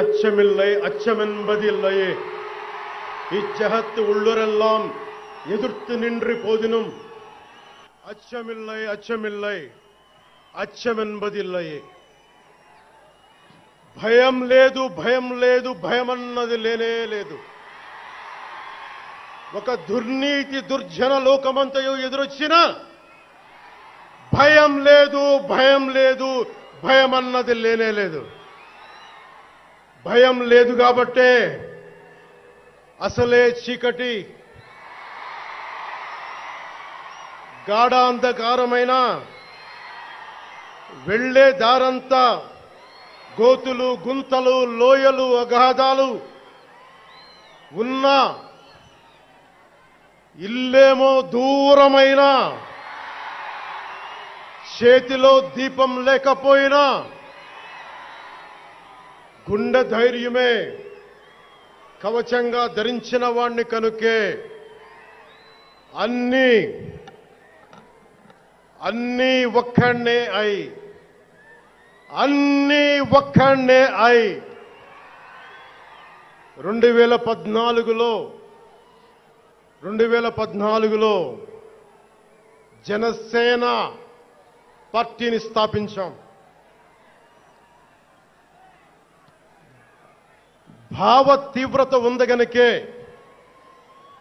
அச்சமில்லை அச்சமென்பதில்லையே. இச்சகத்து உள்ளுரெல்லாம் எதிர்த்து நின்று போதினும் அச்சமில்லை அச்சமில்லை అచ్చమెన్బదిల్లయే. భయం లేదు భయం లేదు భయమన్నది లేనే లేదు. ఒక దుర్నీతి దుర్జన లోకమంతయు ఎదురొచ్చినా భయం లేదు భయం లేదు భయమన్నది లేనే లేదు. భయం లేదు కాబట్టే అసలే చీకటి గాఢాంధకారమైన వెళ్లే దారంతా గోతులు గుంతలు లోయలు అగాధాలు ఉన్నా ఇల్లేమో దూరమైన చేతిలో దీపం లేకపోయినా గుండె ధైర్యమే కవచంగా ధరించిన వాణ్ణి కనుకే అన్నీ ఒక్కడే అయి అన్నీ ఒక్కడే అయి 2014లో జనసేన పార్టీని స్థాపించాం. భావ తీవ్రత ఉంది గనుకే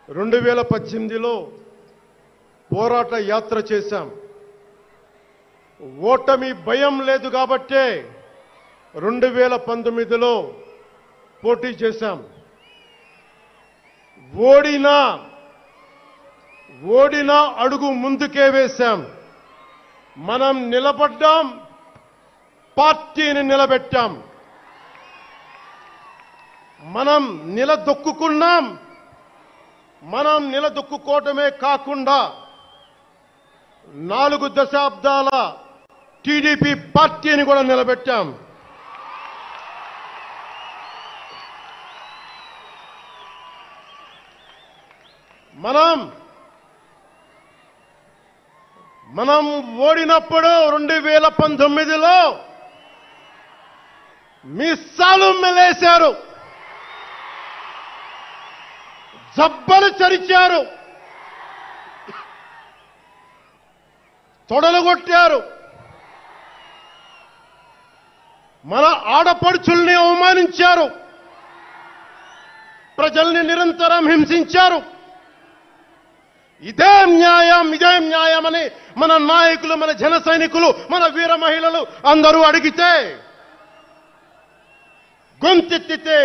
2018లో పోరాట యాత్ర చేశాం. ఓటమి భయం లేదు కాబట్టే 2019లో పోటీ చేశాం. ఓడినా అడుగు ముందుకే వేశాం. మనం నిలబడ్డాం, పార్టీని నిలబెట్టాం. మనం నిలదొక్కుకున్నాం. మనం నిలదొక్కుకోవటమే కాకుండా 4 దశాబ్దాల టీడీపీ పార్టీని కూడా నిలబెట్టాం. మనం ఓడినప్పుడు 2019లో మీసాలు మెలేశారు, జబ్బలు చరిచారు, తొడలు కొట్టారు, మన ఆడపడుచుల్ని అవమానించారు, ప్రజల్ని నిరంతరం హింసించారు. ఇదే న్యాయమని మన నాయకులు, మన జన సైనికులు, మన వీర మహిళలు అందరూ అడిగితే, గొంతెత్తితే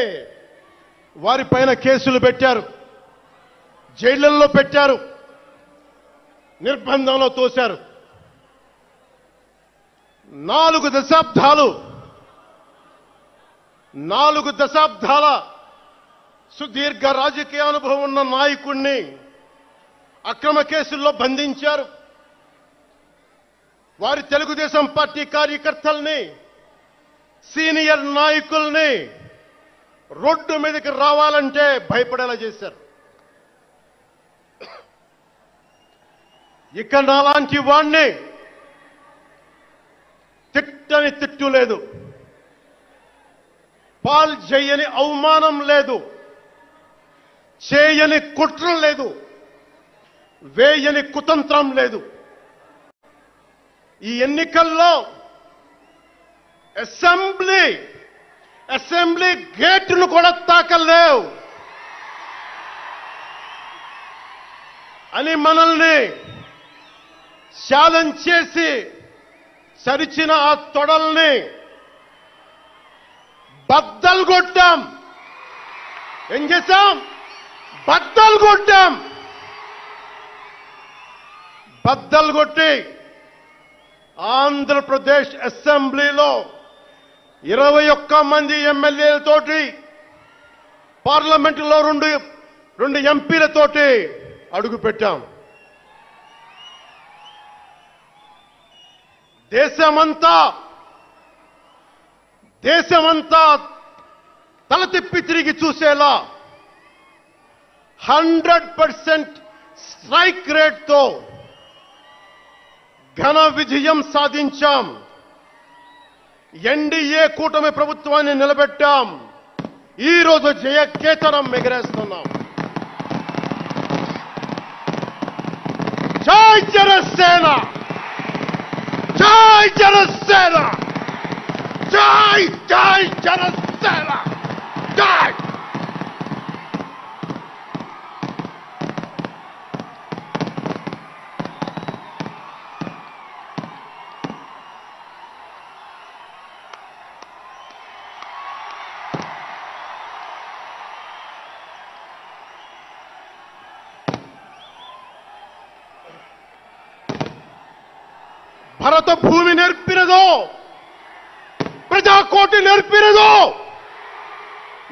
వారిపైన కేసులు పెట్టారు, జైళ్లలో పెట్టారు, నిర్బంధంలో తోశారు. 4 దశాబ్దాల సుదీర్ఘ రాజకీయ అనుభవం ఉన్న నాయకుణ్ణి అక్రమ కేసుల్లో బంధించారు. వారి తెలుగుదేశం పార్టీ కార్యకర్తల్ని, సీనియర్ నాయకుల్ని రోడ్డు మీదకి రావాలంటే భయపడేలా చేశారు. ఇక నాలాంటి వాణ్ణి తిట్టని తిట్టు లేదు, పాల్ చేయని అవమానం లేదు, చేయని కుట్ర లేదు, వేయని కుతంత్రం లేదు. ఈ ఎన్నికల్లో అసెంబ్లీ గేటును కూడా తాకలేవు అని మనల్ని ఛాలెంజ్ చేసి సరిచిన ఆ తొడల్ని బద్దలు కొట్టాం. ఏం చేశాం? బద్దలు కొట్టాం. బద్దలు కొట్టి ఆంధ్రప్రదేశ్ అసెంబ్లీలో 21 మంది ఎమ్మెల్యేలతోటి, పార్లమెంటులో 2 ఎంపీలతోటి అడుగు పెట్టాం. దేశమంతా తల తిప్పి తిరిగి చూసేలా 100% స్ట్రైక్ రేట్తో ఘన విజయం సాధించాం. ఎన్డీఏ కూటమి ప్రభుత్వాన్ని నిలబెట్టాం. ఈ రోజు జయకేతనం ఎగరేస్తున్నాం. జై జనసేన, జై జనసేన, జై జై జనసేన, జై. భరత భూమి నేర్పినదో, ప్రజాకోటి నేర్పినదో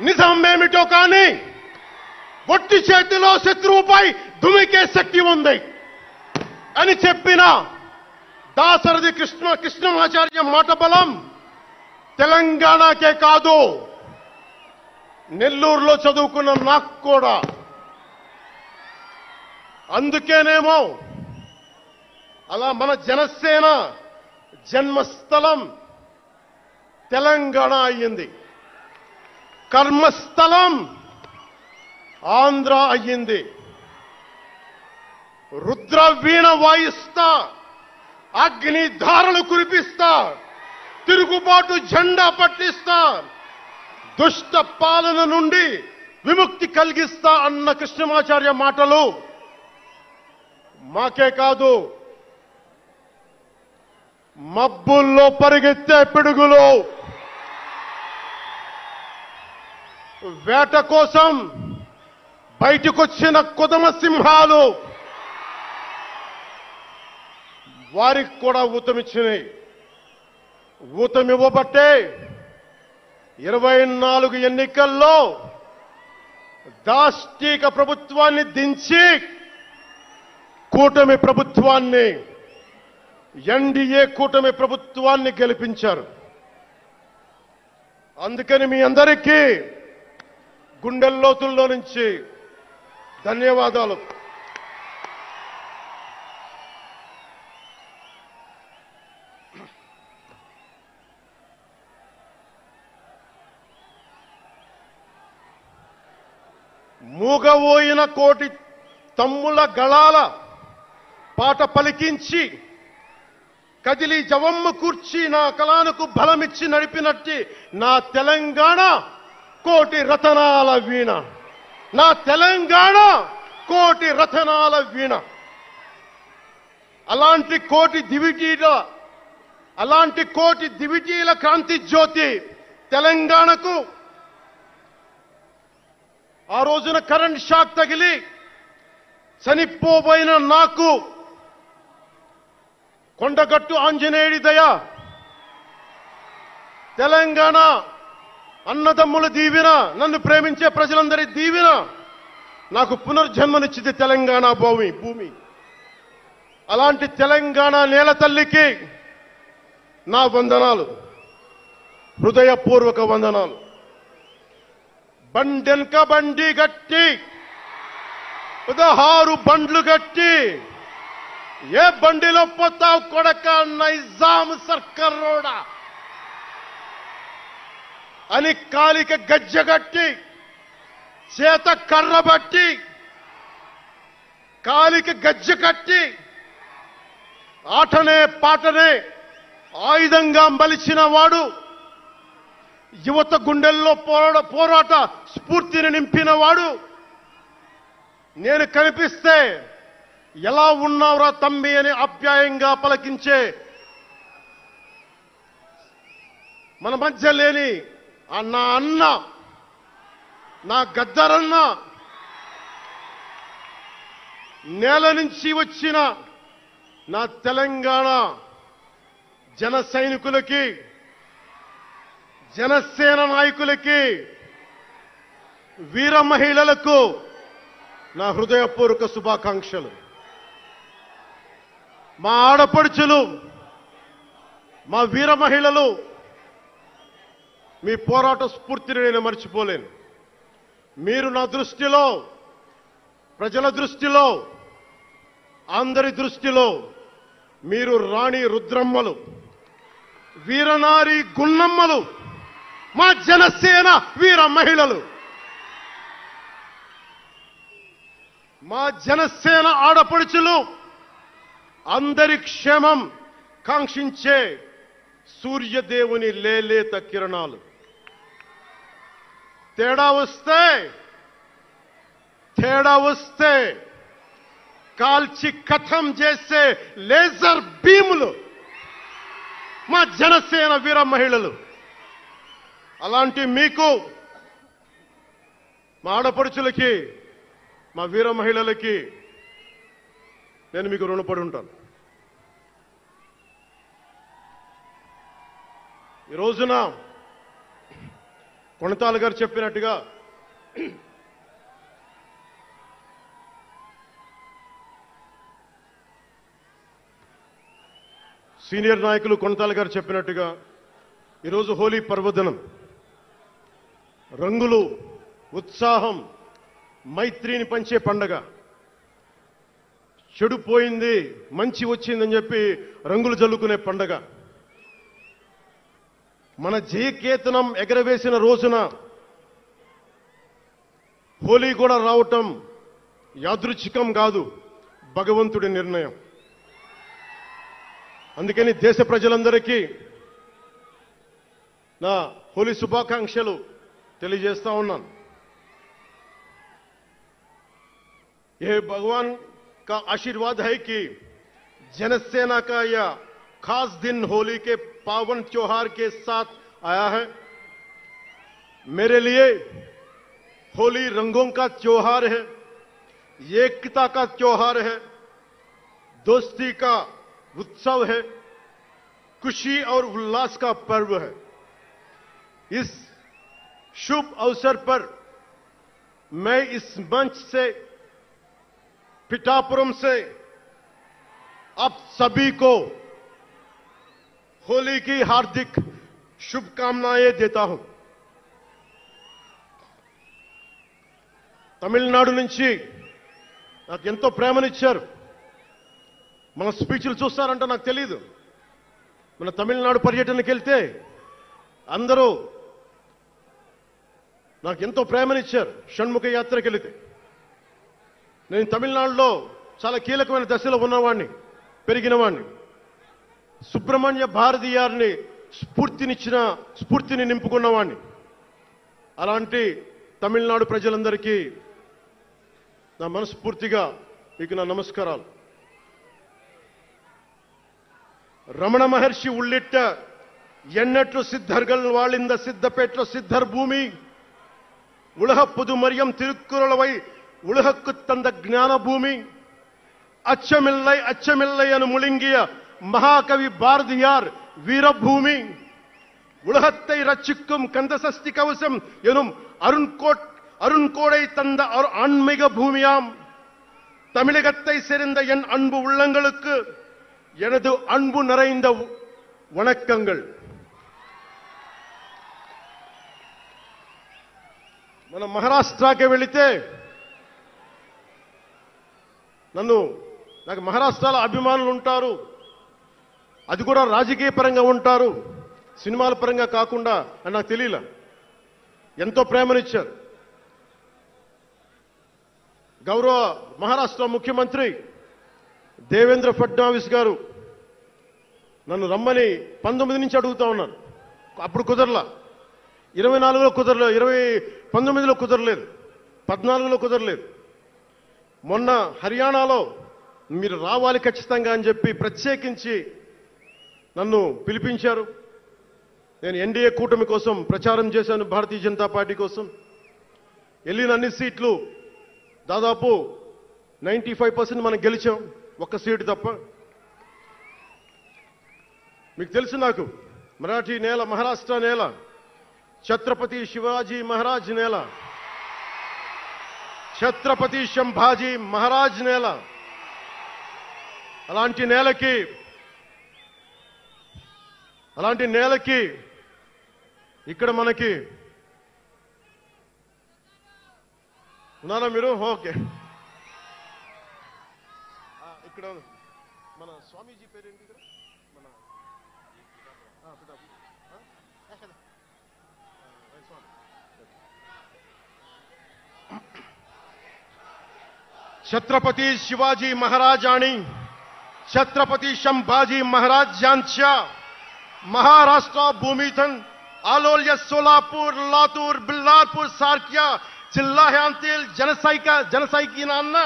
నిజమేమిటో కానీ ఒట్టి చేతిలో శత్రువుపై దుమికే శక్తి ఉంది అని చెప్పిన దాశరథి కృష్ణమాచార్య మాట బలం తెలంగాణకే కాదు, నెల్లూరులో చదువుకున్న నాకు కూడా. అందుకేనేమో అలా మన జనసేన జన్మస్థలం తెలంగాణ అయ్యింది, కర్మస్థలం ఆంధ్ర అయ్యింది. రుద్రవీణ వాయిస్తా, అగ్ని ధారలు కురిపిస్తా, తిరుగుబాటు జెండా పట్టిస్తా, దుష్ట పాలన నుండి విముక్తి కలిగిస్తా అన్న కృష్ణమాచార్య మాటలు మాకే కాదు, మబ్బుల్లో పరిగెత్తే పిడుగులు, వేట కోసం బయటకొచ్చిన కొదమ సింహాలు వారికి కూడా ఊతమిచ్చినాయి. ఊతమివ్వబట్టే 24 ఎన్నికల్లో దాష్టీక ప్రభుత్వాన్ని దించి కూటమి ప్రభుత్వాన్ని, ఎన్డీఏ కూటమి ప్రభుత్వాన్ని గెలిపించారు. అందుకని మీ అందరికీ గుండెల్లోతుల్లో నుంచి ధన్యవాదాలు. మూగబోయిన కోటి తమ్ముల గళాల పాట పలికించి కదిలి జవమ్మ కూర్చి నా కళానికి బలమిచ్చి నడిపినట్టి నా తెలంగాణ కోటి రతనాల వీణ, నా తెలంగాణ కోటి రతనాల వీణ. అలాంటి కోటి దివిటీల క్రాంతి జ్యోతి తెలంగాణకు ఆ రోజున కరెంట్ షాక్ తగిలి చనిపోబోయిన నాకు కొండగట్టు ఆంజనేయుడి దయ, తెలంగాణ అన్నదమ్ముల దీవెన, నన్ను ప్రేమించే ప్రజలందరి దీవెన నాకు పునర్జన్మనిచ్చింది తెలంగాణ భూమి. అలాంటి తెలంగాణ నేల తల్లికి నా వందనాలు, హృదయపూర్వక వందనాలు. బండెన్క బండి గట్టి 16 బండ్లు గట్టి ఏ బండిలో పోతావు కొడక నైజాం సర్కారోడా అని కాలిక గజ్జగట్టి, చేత కర్రబట్టి కాలిక గజ్జ కట్టి ఆటనే పాటనే ఆయుధంగా మలిచిన వాడు, యువత గుండెల్లో పోరాట స్ఫూర్తిని నింపిన వాడు, నేను కనిపిస్తే ఎలా ఉన్నావురా తమ్మి అని ఆప్యాయంగా పలకించే మన మధ్య లేని నా అన్న, నా గద్దరన్న, నేల నుంచి వచ్చిన నా తెలంగాణ జన సైనికులకి, జనసేన నాయకులకి, వీర మహిళలకు నా హృదయపూర్వక శుభాకాంక్షలు. మా ఆడపడుచులు, మా వీర మహిళలు, మీ పోరాట స్ఫూర్తిని నేను మర్చిపోలేను. మీరు నా దృష్టిలో, ప్రజల దృష్టిలో, అందరి దృష్టిలో మీరు రాణి రుద్రమ్మలు, వీరనారి గున్నమ్మలు, మా జనసేన వీర మహిళలు, మా జనసేన ఆడపడుచులు అందరి క్షేమం కాంక్షించే సూర్యదేవుని లేలేత కిరణాలు. తేడా వస్తే కాల్చి కథం చేసే లేజర్ బీములు మా జనసేన వీర మహిళలు. అలాంటి మీకు, మా ఆడపడుచులకి, మా వీర మహిళలకి నేను మీకు రుణపడి ఉంటాను. ఈ రోజున కొణతాల గారు చెప్పినట్టుగా సీనియర్ నాయకులు కొణతాల గారు చెప్పినట్టుగా ఈరోజు హోలీ పర్వదినం. రంగులు, ఉత్సాహం, మైత్రిని పంచే పండగ. చెడు పోయింది, మంచి వచ్చిందని చెప్పి రంగులు జల్లుకునే పండగ. మన జయకేతనం ఎగరవేసిన రోజున హోలీ కూడా రావటం యాదృచ్ఛికం కాదు, భగవంతుడి నిర్ణయం. అందుకని దేశ ప్రజలందరికీ నా హోలీ శుభాకాంక్షలు తెలియజేస్తా ఉన్నాను. ये भगवान का आशीर्वाद है कि जनसेना का यह खास दिन होली के पावन त्योहार के साथ आया है. मेरे लिए होली रंगों का त्योहार है, एकता का त्योहार है, दोस्ती का उत्सव है, खुशी और उल्लास का पर्व है. इस शुभ अवसर पर मैं इस मंच से, पिठापुरम से आप सभी को होली की हार्दिक शुभकामनाएं देता हूं. తమిళనాడు నుంచి నాకు ఎంతో ప్రేమనిచ్చారు. మన స్పీచ్లు చూస్తారంట నాకు తెలియదు. మన తమిళనాడు పర్యటనకి వెళ్తే అందరూ నాకు ఎంతో ప్రేమనిచ్చారు. షణ్ముఖ యాత్రకి వెళితే నేను తమిళనాడులో చాలా కీలకమైన దశలో ఉన్నవాడిని, పెరిగినవాడిని. సుబ్రహ్మణ్య భారతీయారిని స్ఫూర్తిని నింపుకున్నవాడిని. అలాంటి తమిళనాడు ప్రజలందరికీ నా మనస్ఫూర్తిగా మీకు నా నమస్కారాలు. రమణ మహర్షి ఉళ్ళిట్ట ఎన్నట్లు సిద్ధర్గల్ వాళింద సిద్ధపేట్ల సిద్ధర్ భూమి ఉలహ పుదుమరియం తిరుక్కురళవై உலகுக்கு தந்த ஞான பூமி அச்சமில்லை அச்சமில்லை என முழுங்கிய மகாகவி பாரதியார் வீரபூமி உலகத்தை ரட்சிக்கும் கந்தசஷ்டி கவசம் எனும் அருண்கோடை தந்த ஆன்மீக பூமியாம் தமிழகத்தை சேர்ந்த என் அன்பு உள்ளங்களுக்கு எனது அன்பு நிறைந்த வணக்கங்கள். మన మహారాష్ట్రకి వెళితే నాకు మహారాష్ట్రలో అభిమానులు ఉంటారు. అది కూడా రాజకీయ పరంగా ఉంటారు, సినిమాల పరంగా కాకుండా అని నాకు తెలియలా. ఎంతో ప్రేమనిచ్చారు. గౌరవ మహారాష్ట్ర ముఖ్యమంత్రి దేవేంద్ర ఫడ్నవీస్ గారు నన్ను రమ్మని 19 నుంచి అడుగుతా ఉన్నాను. అప్పుడు కుదరలా, 24లో కుదరలేదు, 19లో కుదరలేదు, 14లో కుదరలేదు. మొన్న హర్యానాలో మీరు రావాలి ఖచ్చితంగా అని చెప్పి ప్రత్యేకించి నన్ను పిలిపించారు. నేను ఎన్డీఏ కూటమి కోసం ప్రచారం చేశాను, భారతీయ జనతా పార్టీ కోసం. వెళ్ళిన అన్ని సీట్లు దాదాపు 95% మనం గెలిచాం, ఒక్క సీటు తప్ప. మీకు తెలుసు, నాకు మరాఠీ నేల, మహారాష్ట్ర నేల, ఛత్రపతి శివాజీ మహారాజ్ నేల, ఛత్రపతి సంభాజీ మహారాజ్ నేల. అలాంటి నేలకి ఇక్కడ మనకి ఉన్నారా మీరు? ఓకే. ఇక్కడ మన స్వామీజీ పేరేంటి? ఇక్కడ మన छत्रपती शिवाजी महाराज आणि छत्रपती संभाजी महाराज यांच्या महाराष्ट्र भूमीतून आलोल्य सोलापूर, लातूर, बिल्लारपूर सारख्या जिल्ह्यांतील जनसैनिकांना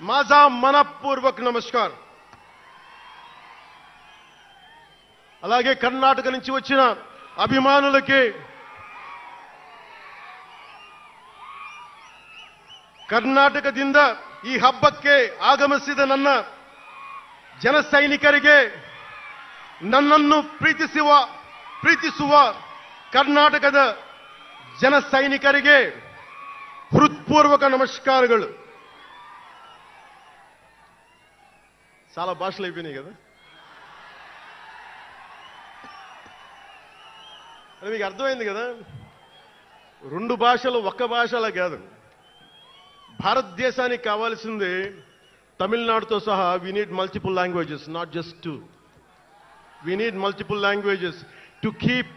माझा मनपूर्वक नमस्कार. అలాగే కర్ణాటక నుంచి వచ్చిన అభిమానులకి, ಕರ್ನಾಟಕದಿಂದ ಈ ಹಬ್ಬಕ್ಕೆ ಆಗಮಿಸಿದ ನನ್ನ ಜನ ಸೈನಿಕರಿಗೆ, ನನ್ನನ್ನು ಪ್ರೀತಿಸುವ ಕರ್ನಾಟಕದ ಜನ ಸೈನಿಕರಿಗೆ హృత్పూర్వక నమస్కారాలు. చాలా భాషలు అయిపోయినాయి కదా. అది మీకు అర్థమైంది కదా. రెండు భాషలు ఒక్క భాషలా కాదు. భారతదేశానికి కావాల్సింది తమిళనాడుతో సహా we need multiple languages, not just two. We need multiple languages to keep,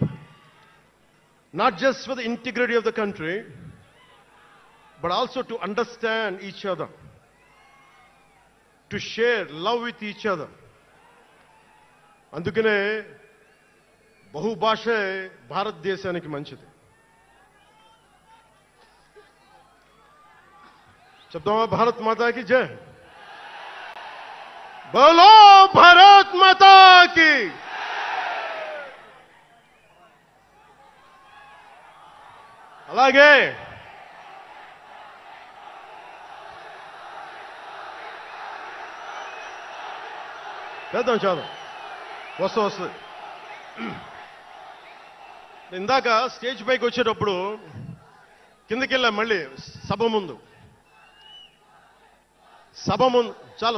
not just for the integrity of the country, but also to understand each other, to share love with each other. అందుకనే బహుభాష భారతదేశానికి మంచిది. చెప్తామా భారత్ మాతా కి జై. బోలో భారత్ మాతా కి. అలాగే చేద్దాం వస్తుంది. ఇందాక స్టేజ్ పైకి వచ్చేటప్పుడు కిందకి వెళ్ళా. మళ్ళీ సభ ముందు చాలా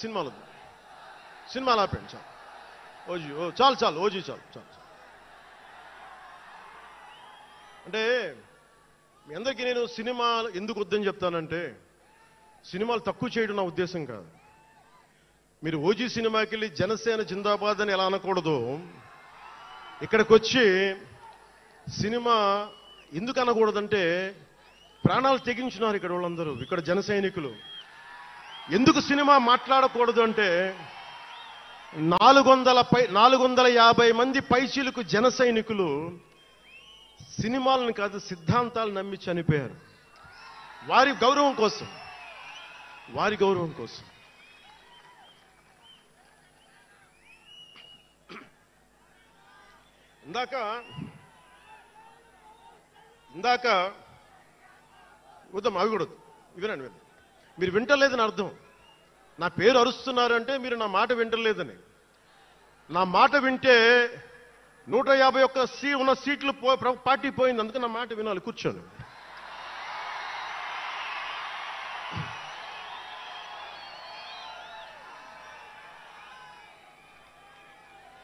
సినిమాలు ఆపండి. చాలు ఓజీ చాలు. అంటే మీ అందరికీ నేను సినిమా ఎందుకు వద్దని చెప్తానంటే, సినిమాలు తక్కువ చేయడం నా ఉద్దేశం కాదు. మీరు ఓజీ సినిమాకి వెళ్ళి జనసేన జిందాబాద్ అని ఎలా అనకూడదు, ఇక్కడికి వచ్చి సినిమా ఎందుకు అనకూడదంటే, ప్రాణాలు తెగించున్నారు ఇక్కడ వాళ్ళందరూ, ఇక్కడ జన సైనికులు. ఎందుకు సినిమా మాట్లాడకూడదు అంటే, 450 మంది పైచీలకు జన సైనికులు సినిమాలను కాదు సిద్ధాంతాలు నమ్మి చనిపోయారు. వారి గౌరవం కోసం. ఇందాక వద్దాం, అవి కూడా వినండి. మీరు వింటలేదని అర్థం. నా పేరు అరుస్తున్నారంటే మీరు నా మాట వింటలేదని. నా మాట వింటే 151 ఉన్న సీట్లు పార్టీ పోయింది. అందుకే నా మాట వినాలి. కూర్చోండి.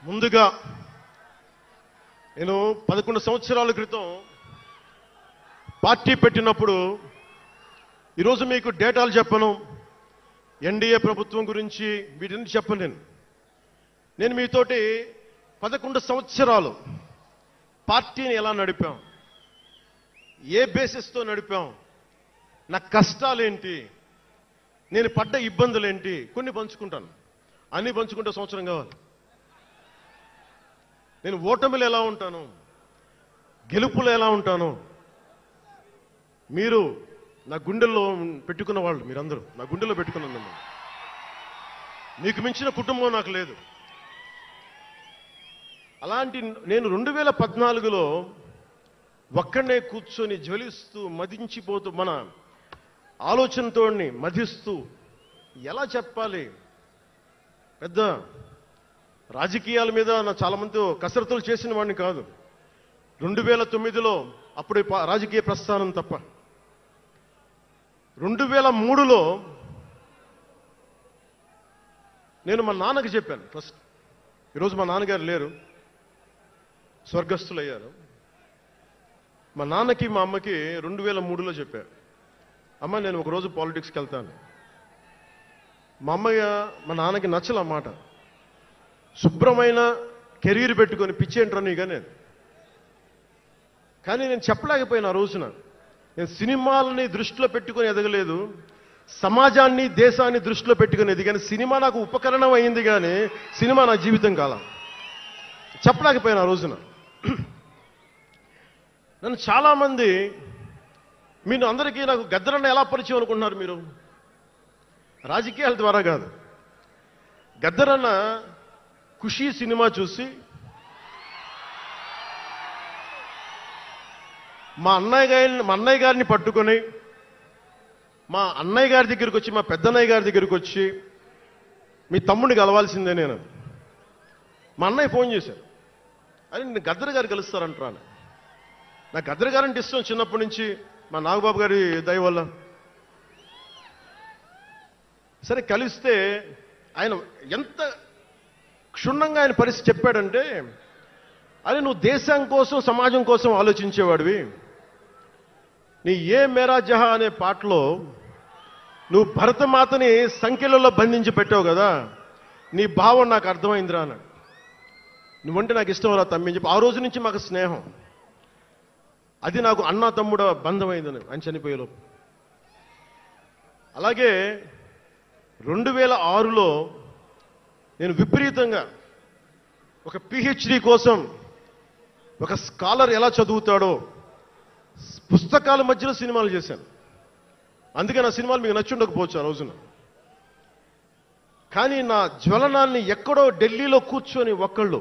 ముందుగా నేను 11 సంవత్సరాల క్రితం పార్టీ పెట్టినప్పుడు, ఈరోజు మీకు డేటాలు చెప్పను, ఎన్డీఏ ప్రభుత్వం గురించి వీటిని చెప్పలేను. నేను మీతోటి 11 సంవత్సరాలు పార్టీని ఎలా నడిపాం, ఏ బేసిస్తో నడిపాం, నా కష్టాలేంటి, నేను పడ్డ ఇబ్బందులేంటి, కొన్ని పంచుకుంటాను. అన్ని పంచుకుంటే సంవత్సరం కావాలి. నేను ఓటమిలు ఎలా ఉంటాను, గెలుపులు ఎలా ఉంటాను. మీరు నా గుండెల్లో పెట్టుకున్న వాళ్ళు, మీరందరూ నా గుండెల్లో పెట్టుకున్నాను. మీకు మించిన కుటుంబం నాకు లేదు. అలాంటి నేను 2014లో ఒక్కడనే కూర్చొని జ్వలిస్తూ మదించిపోతూ, మన ఆలోచనతో మధిస్తూ, ఎలా చెప్పాలి, పెద్ద రాజకీయాల మీద నా చాలా మందితో కసరత్తులు చేసిన వాడిని కాదు. 2009లో అప్పుడు రాజకీయ ప్రస్థానం తప్ప. 2003లో నేను మా నాన్నకి చెప్పాను ఫస్ట్. ఈరోజు మా నాన్నగారు లేరు, స్వర్గస్థులయ్యారు. మా నాన్నకి మా అమ్మకి 2003లో చెప్పారు, అమ్మ నేను ఒకరోజు పాలిటిక్స్కి వెళ్తాను. మా మా నాన్నకి నచ్చల మాట. శుభ్రమైన కెరీర్ పెట్టుకొని పిచ్చేంట్రా నీగా నేను కానీ నేను చెప్పలేకపోయినా ఆ రోజున. నేను సినిమాలని దృష్టిలో పెట్టుకొని ఎదగలేదు, సమాజాన్ని దేశాన్ని దృష్టిలో పెట్టుకుని ఎదిగాను. సినిమా నాకు ఉపకరణం అయింది, కానీ సినిమా నా జీవితం కాలం. చెప్పలేకపోయినా ఆ రోజున. నన్ను చాలామంది, మీరు అందరికీ నాకు గద్దరన్న ఎలా పరిచయం అనుకుంటున్నారు మీరు? రాజకీయాల ద్వారా కాదు. గద్దరన్న ఖుషీ సినిమా చూసి మా అన్నయ్య గారిని పట్టుకొని మా అన్నయ్య గారి దగ్గరికి వచ్చి, మా పెద్దన్నయ్య గారి దగ్గరికి వచ్చి, మీ తమ్ముడిని కలవాల్సిందే నేను. మా అన్నయ్య ఫోన్ చేశారు, అని నేను గద్దర్ గారు కలుస్తారంటారా. నాకు గద్దర్ గారంటే ఇష్టం చిన్నప్పటి నుంచి, మా నాగబాబు గారి దయ వల్ల. సరే కలిస్తే ఆయన ఎంత క్షుణ్ణంగా ఆయన పరిస్థితి చెప్పాడంటే, అది నువ్వు దేశం కోసం సమాజం కోసం ఆలోచించేవాడివి. నీ ఏ మేరా జహా అనే పాటలో నువ్వు భరతమాతని సంఖ్యలలో బంధించి పెట్టావు కదా, నీ భావం నాకు అర్థమైందిరా అన్నాడు. నువ్వంటే నాకు ఇష్టం రా తమ్మి అని చెప్పి ఆ రోజు నుంచి మాకు స్నేహం. అది నాకు అన్నా తమ్ముడు బంధమైందని ఆయన చనిపోయేలోపు. అలాగే 2006లో నేను విపరీతంగా ఒక పిహెచ్డి కోసం, ఒక స్కాలర్ ఎలా చదువుతాడో పుస్తకాల మధ్యలో సినిమాలు చేశాను. అందుకే నా సినిమాలు మీకు నచ్చుండకపోవచ్చు ఆ రోజున. కానీ నా జ్వలనాన్ని ఎక్కడో ఢిల్లీలో కూర్చొని ఒక్కళ్ళు,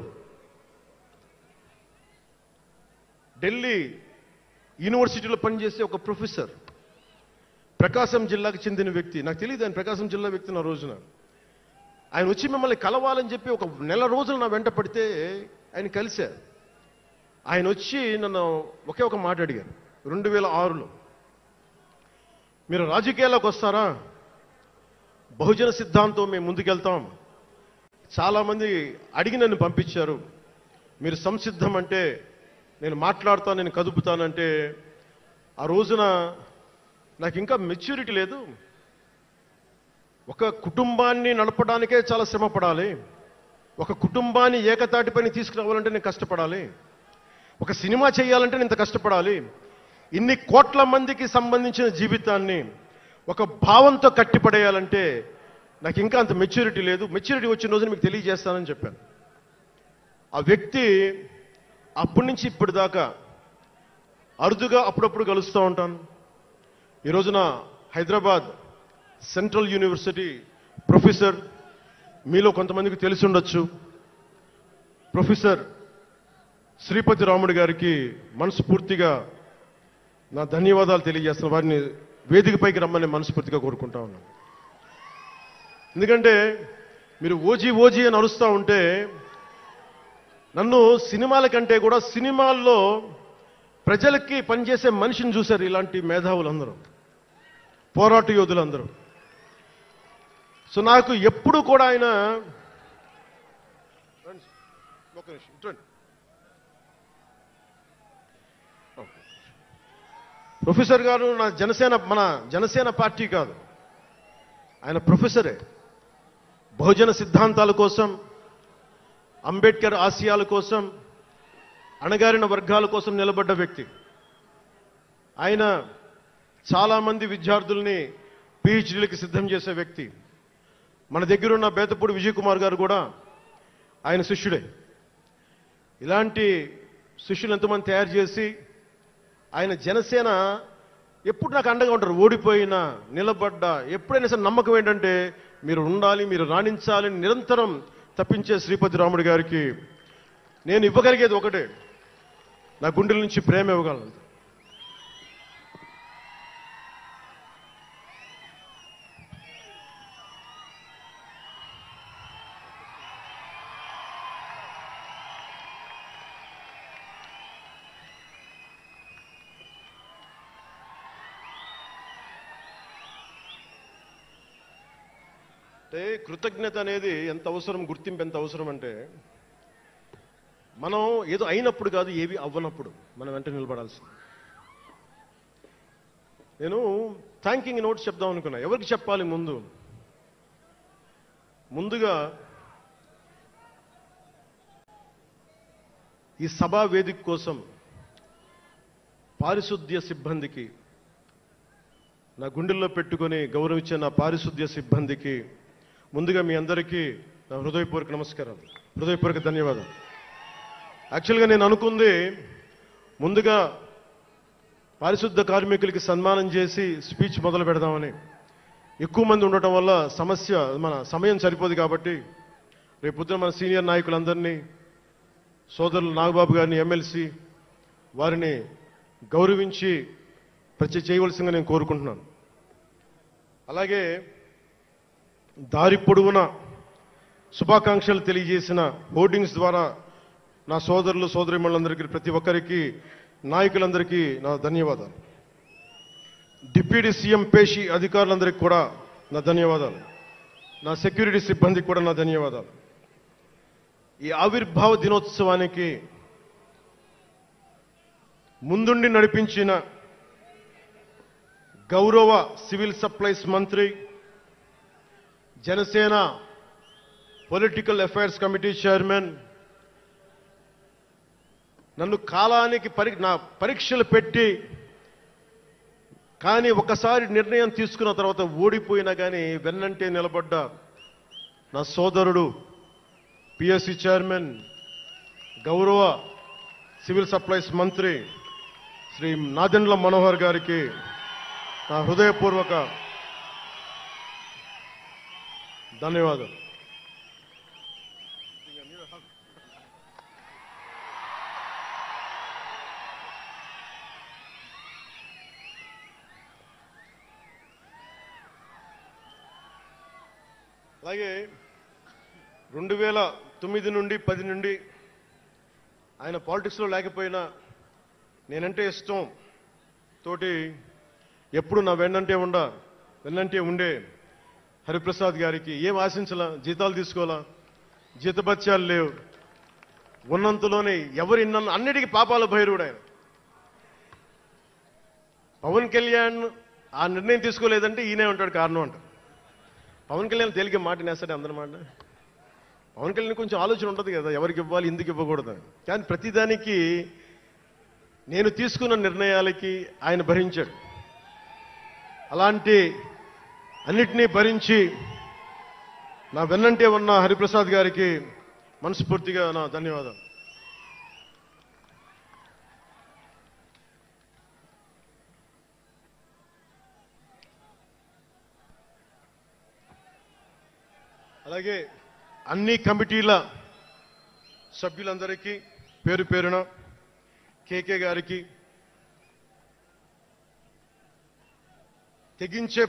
ఢిల్లీ యూనివర్సిటీలో పనిచేసే ఒక ప్రొఫెసర్, ప్రకాశం జిల్లాకు చెందిన వ్యక్తి, నాకు తెలియదు ఆయన ప్రకాశం జిల్లా వ్యక్తి. నా రోజున ఆయన వచ్చి మిమ్మల్ని కలవాలని చెప్పి ఒక నెల రోజులు నా వెంట పడితే ఆయన కలిశారు. ఆయన వచ్చి నన్ను ఒకే ఒక మాట అడిగారు 2006లో, మీరు రాజకీయాల్లోకి వస్తారా? బహుజన సిద్ధాంతం మేము ముందుకెళ్తాం. చాలామంది అడిగి నన్ను పంపించారు, మీరు సంసిద్ధం అంటే నేను మాట్లాడతాను, నేను కదుపుతానంటే. ఆ రోజున నాకు ఇంకా మెచ్యూరిటీ లేదు. ఒక కుటుంబాన్ని నడపడానికే చాలా శ్రమ పడాలి. ఒక కుటుంబాన్ని ఏకతాటిపైన తీసుకురావాలంటే నేను కష్టపడాలి. ఒక సినిమా చేయాలంటే నేను ఇంత కష్టపడాలి. ఇన్ని కోట్ల మందికి సంబంధించిన జీవితాన్ని ఒక భావంతో కట్టిపడేయాలంటే నాకు ఇంకా అంత మెచ్యూరిటీ లేదు. మెచ్యూరిటీ వచ్చిన రోజున మీకు తెలియజేస్తానని చెప్పాను. ఆ వ్యక్తి అప్పటి నుంచి ఇప్పటిదాకా అరుదుగా అప్పుడప్పుడు కలుస్తూ ఉంటాను. ఈ రోజున హైదరాబాద్ సెంట్రల్ యూనివర్సిటీ ప్రొఫెసర్, మీలో కొంతమందికి తెలిసి ఉండొచ్చు, ప్రొఫెసర్ శ్రీపతి రాముడు గారికి మనస్ఫూర్తిగా నా ధన్యవాదాలు తెలియజేస్తున్నాను. వారిని వేదికపైకి రమ్మని మనస్ఫూర్తిగా కోరుకుంటా ఉన్నాను. ఎందుకంటే మీరు ఓజీ అని అరుస్తూ ఉంటే, నన్ను సినిమాల కంటే కూడా సినిమాల్లో ప్రజలకి పనిచేసే మనిషిని చూశారు ఇలాంటి మేధావులందరూ, పోరాట యోధులందరూ. సో నాకు ఎప్పుడు కూడా ఆయన ప్రొఫెసర్ గారు మన జనసేన పార్టీ కాదు, ఆయన ప్రొఫెసరే. బహుజన సిద్ధాంతాల కోసం, అంబేద్కర్ ఆశయాల కోసం, అణగారిన వర్గాల కోసం నిలబడ్డ వ్యక్తి. ఆయన చాలామంది విద్యార్థుల్ని పిహెచ్డీలకి సిద్ధం చేసే వ్యక్తి. మన దగ్గరున్న బేతపూడి విజయ్ కుమార్ గారు కూడా ఆయన శిష్యుడే. ఇలాంటి శిష్యులు ఎంతమంది తయారు చేసి ఆయన జనసేన ఎప్పుడు నాకు అండగా ఉంటారు. ఓడిపోయినా నిలబడ్డా ఎప్పుడైనా సరే నమ్మకం ఏంటంటే మీరు ఉండాలి, మీరు రాణించాలని నిరంతరం తప్పించే శ్రీపతి రాముడు గారికి నేను ఇవ్వగలిగేది ఒకటే, నా గుండెల నుంచి ప్రేమ ఇవ్వగలను. అంటే కృతజ్ఞత అనేది ఎంత అవసరం, గుర్తింపు ఎంత అవసరం అంటే, మనం ఏదో అయినప్పుడు కాదు, ఏవి అవ్వనప్పుడు మనం వెంట నిలబడాల్సింది. నేను థ్యాంకింగ్ నోట్స్ చెప్దాం అనుకున్నా. ఎవరికి చెప్పాలి? ముందుగా ఈ సభా వేదిక కోసం పారిశుద్ధ్య సిబ్బందికి, నా గుండెల్లో పెట్టుకొని గౌరవించే నా పారిశుద్ధ్య సిబ్బందికి ముందుగా మీ అందరికీ నా హృదయపూర్వక నమస్కారాలు, హృదయపూర్వక ధన్యవాదాలు. యాక్చువల్గా నేను అనుకుంది ముందుగా పారిశుద్ధ కార్మికులకి సన్మానం చేసి స్పీచ్ మొదలు పెడదామని. ఎక్కువ మంది ఉండటం వల్ల మన సమయం సరిపోదు కాబట్టి రేపు పొద్దున మన సీనియర్ నాయకులందరినీ, సోదరులు నాగబాబు గారిని, ఎమ్మెల్సీ వారిని గౌరవించి చేయవలసిందిగా నేను కోరుకుంటున్నాను. అలాగే దారి పొడవున శుభాకాంక్షలు తెలియజేసిన హోర్డింగ్స్ ద్వారా నా సోదరులు సోదరీమణులందరికీ, ప్రతి ఒక్కరికి, నాయకులందరికీ నా ధన్యవాదాలు. డిప్యూటీ సీఎం పేషి అధికారులందరికీ కూడా నా ధన్యవాదాలు. నా సెక్యూరిటీ సిబ్బందికి కూడా నా ధన్యవాదాలు. ఈ ఆవిర్భావ దినోత్సవానికి ముందుండి నడిపించిన గౌరవ సివిల్ సప్లైస్ మంత్రి, Janasena political affairs committee chairman, నన్ను కాలానికి నా పరీక్షలు పెట్టి కానీ ఒకసారి నిర్ణయం తీసుకున్న తర్వాత ఓడిపోయినా కానీ వెన్నంటే నిలబడ్డ నా సోదరుడు, పిఎస్సి చైర్మన్, గౌరవ సివిల్ సప్లైస్ మంత్రి శ్రీ నాదెండ్ల మనోహర్ గారికి నా హృదయపూర్వక ధన్యవాదాలు. అలాగే 2009 నుండి 10 నుండి ఆయన పాలిటిక్స్లో లేకపోయినా నేనంటే ఇష్టం తోటి ఎప్పుడు నా వెన్నంటే ఉండే హరిప్రసాద్ గారికి ఏం ఆశించాలా, జీతాలు తీసుకోవాలా, జీతభత్యాలు లేవు, ఉన్నంతలోనే అన్నిటికీ పాపాల భైరవుడు ఆయన. పవన్ కళ్యాణ్ ఆ నిర్ణయం తీసుకోలేదంటే ఈయనే ఉంటాడు కారణం అంట. పవన్ కళ్యాణ్ తేలిక మాట నేస్తాడు అందరి మాట. పవన్ కళ్యాణ్ కొంచెం ఆలోచన ఉంటుంది కదా, ఎవరికి ఇవ్వాలి, ఎందుకు ఇవ్వకూడదు. కానీ ప్రతిదానికి నేను తీసుకున్న నిర్ణయాలకి ఆయన భరించాడు. అలాంటి అన్నిటినీ భరించి నా వెన్నంటే ఉన్న హరిప్రసాద్ గారికి మనస్ఫూర్తిగా నా ధన్యవాదాలు. అలాగే అన్ని కమిటీల సభ్యులందరికీ పేరు పేరున, కేకే గారికి, తెగించే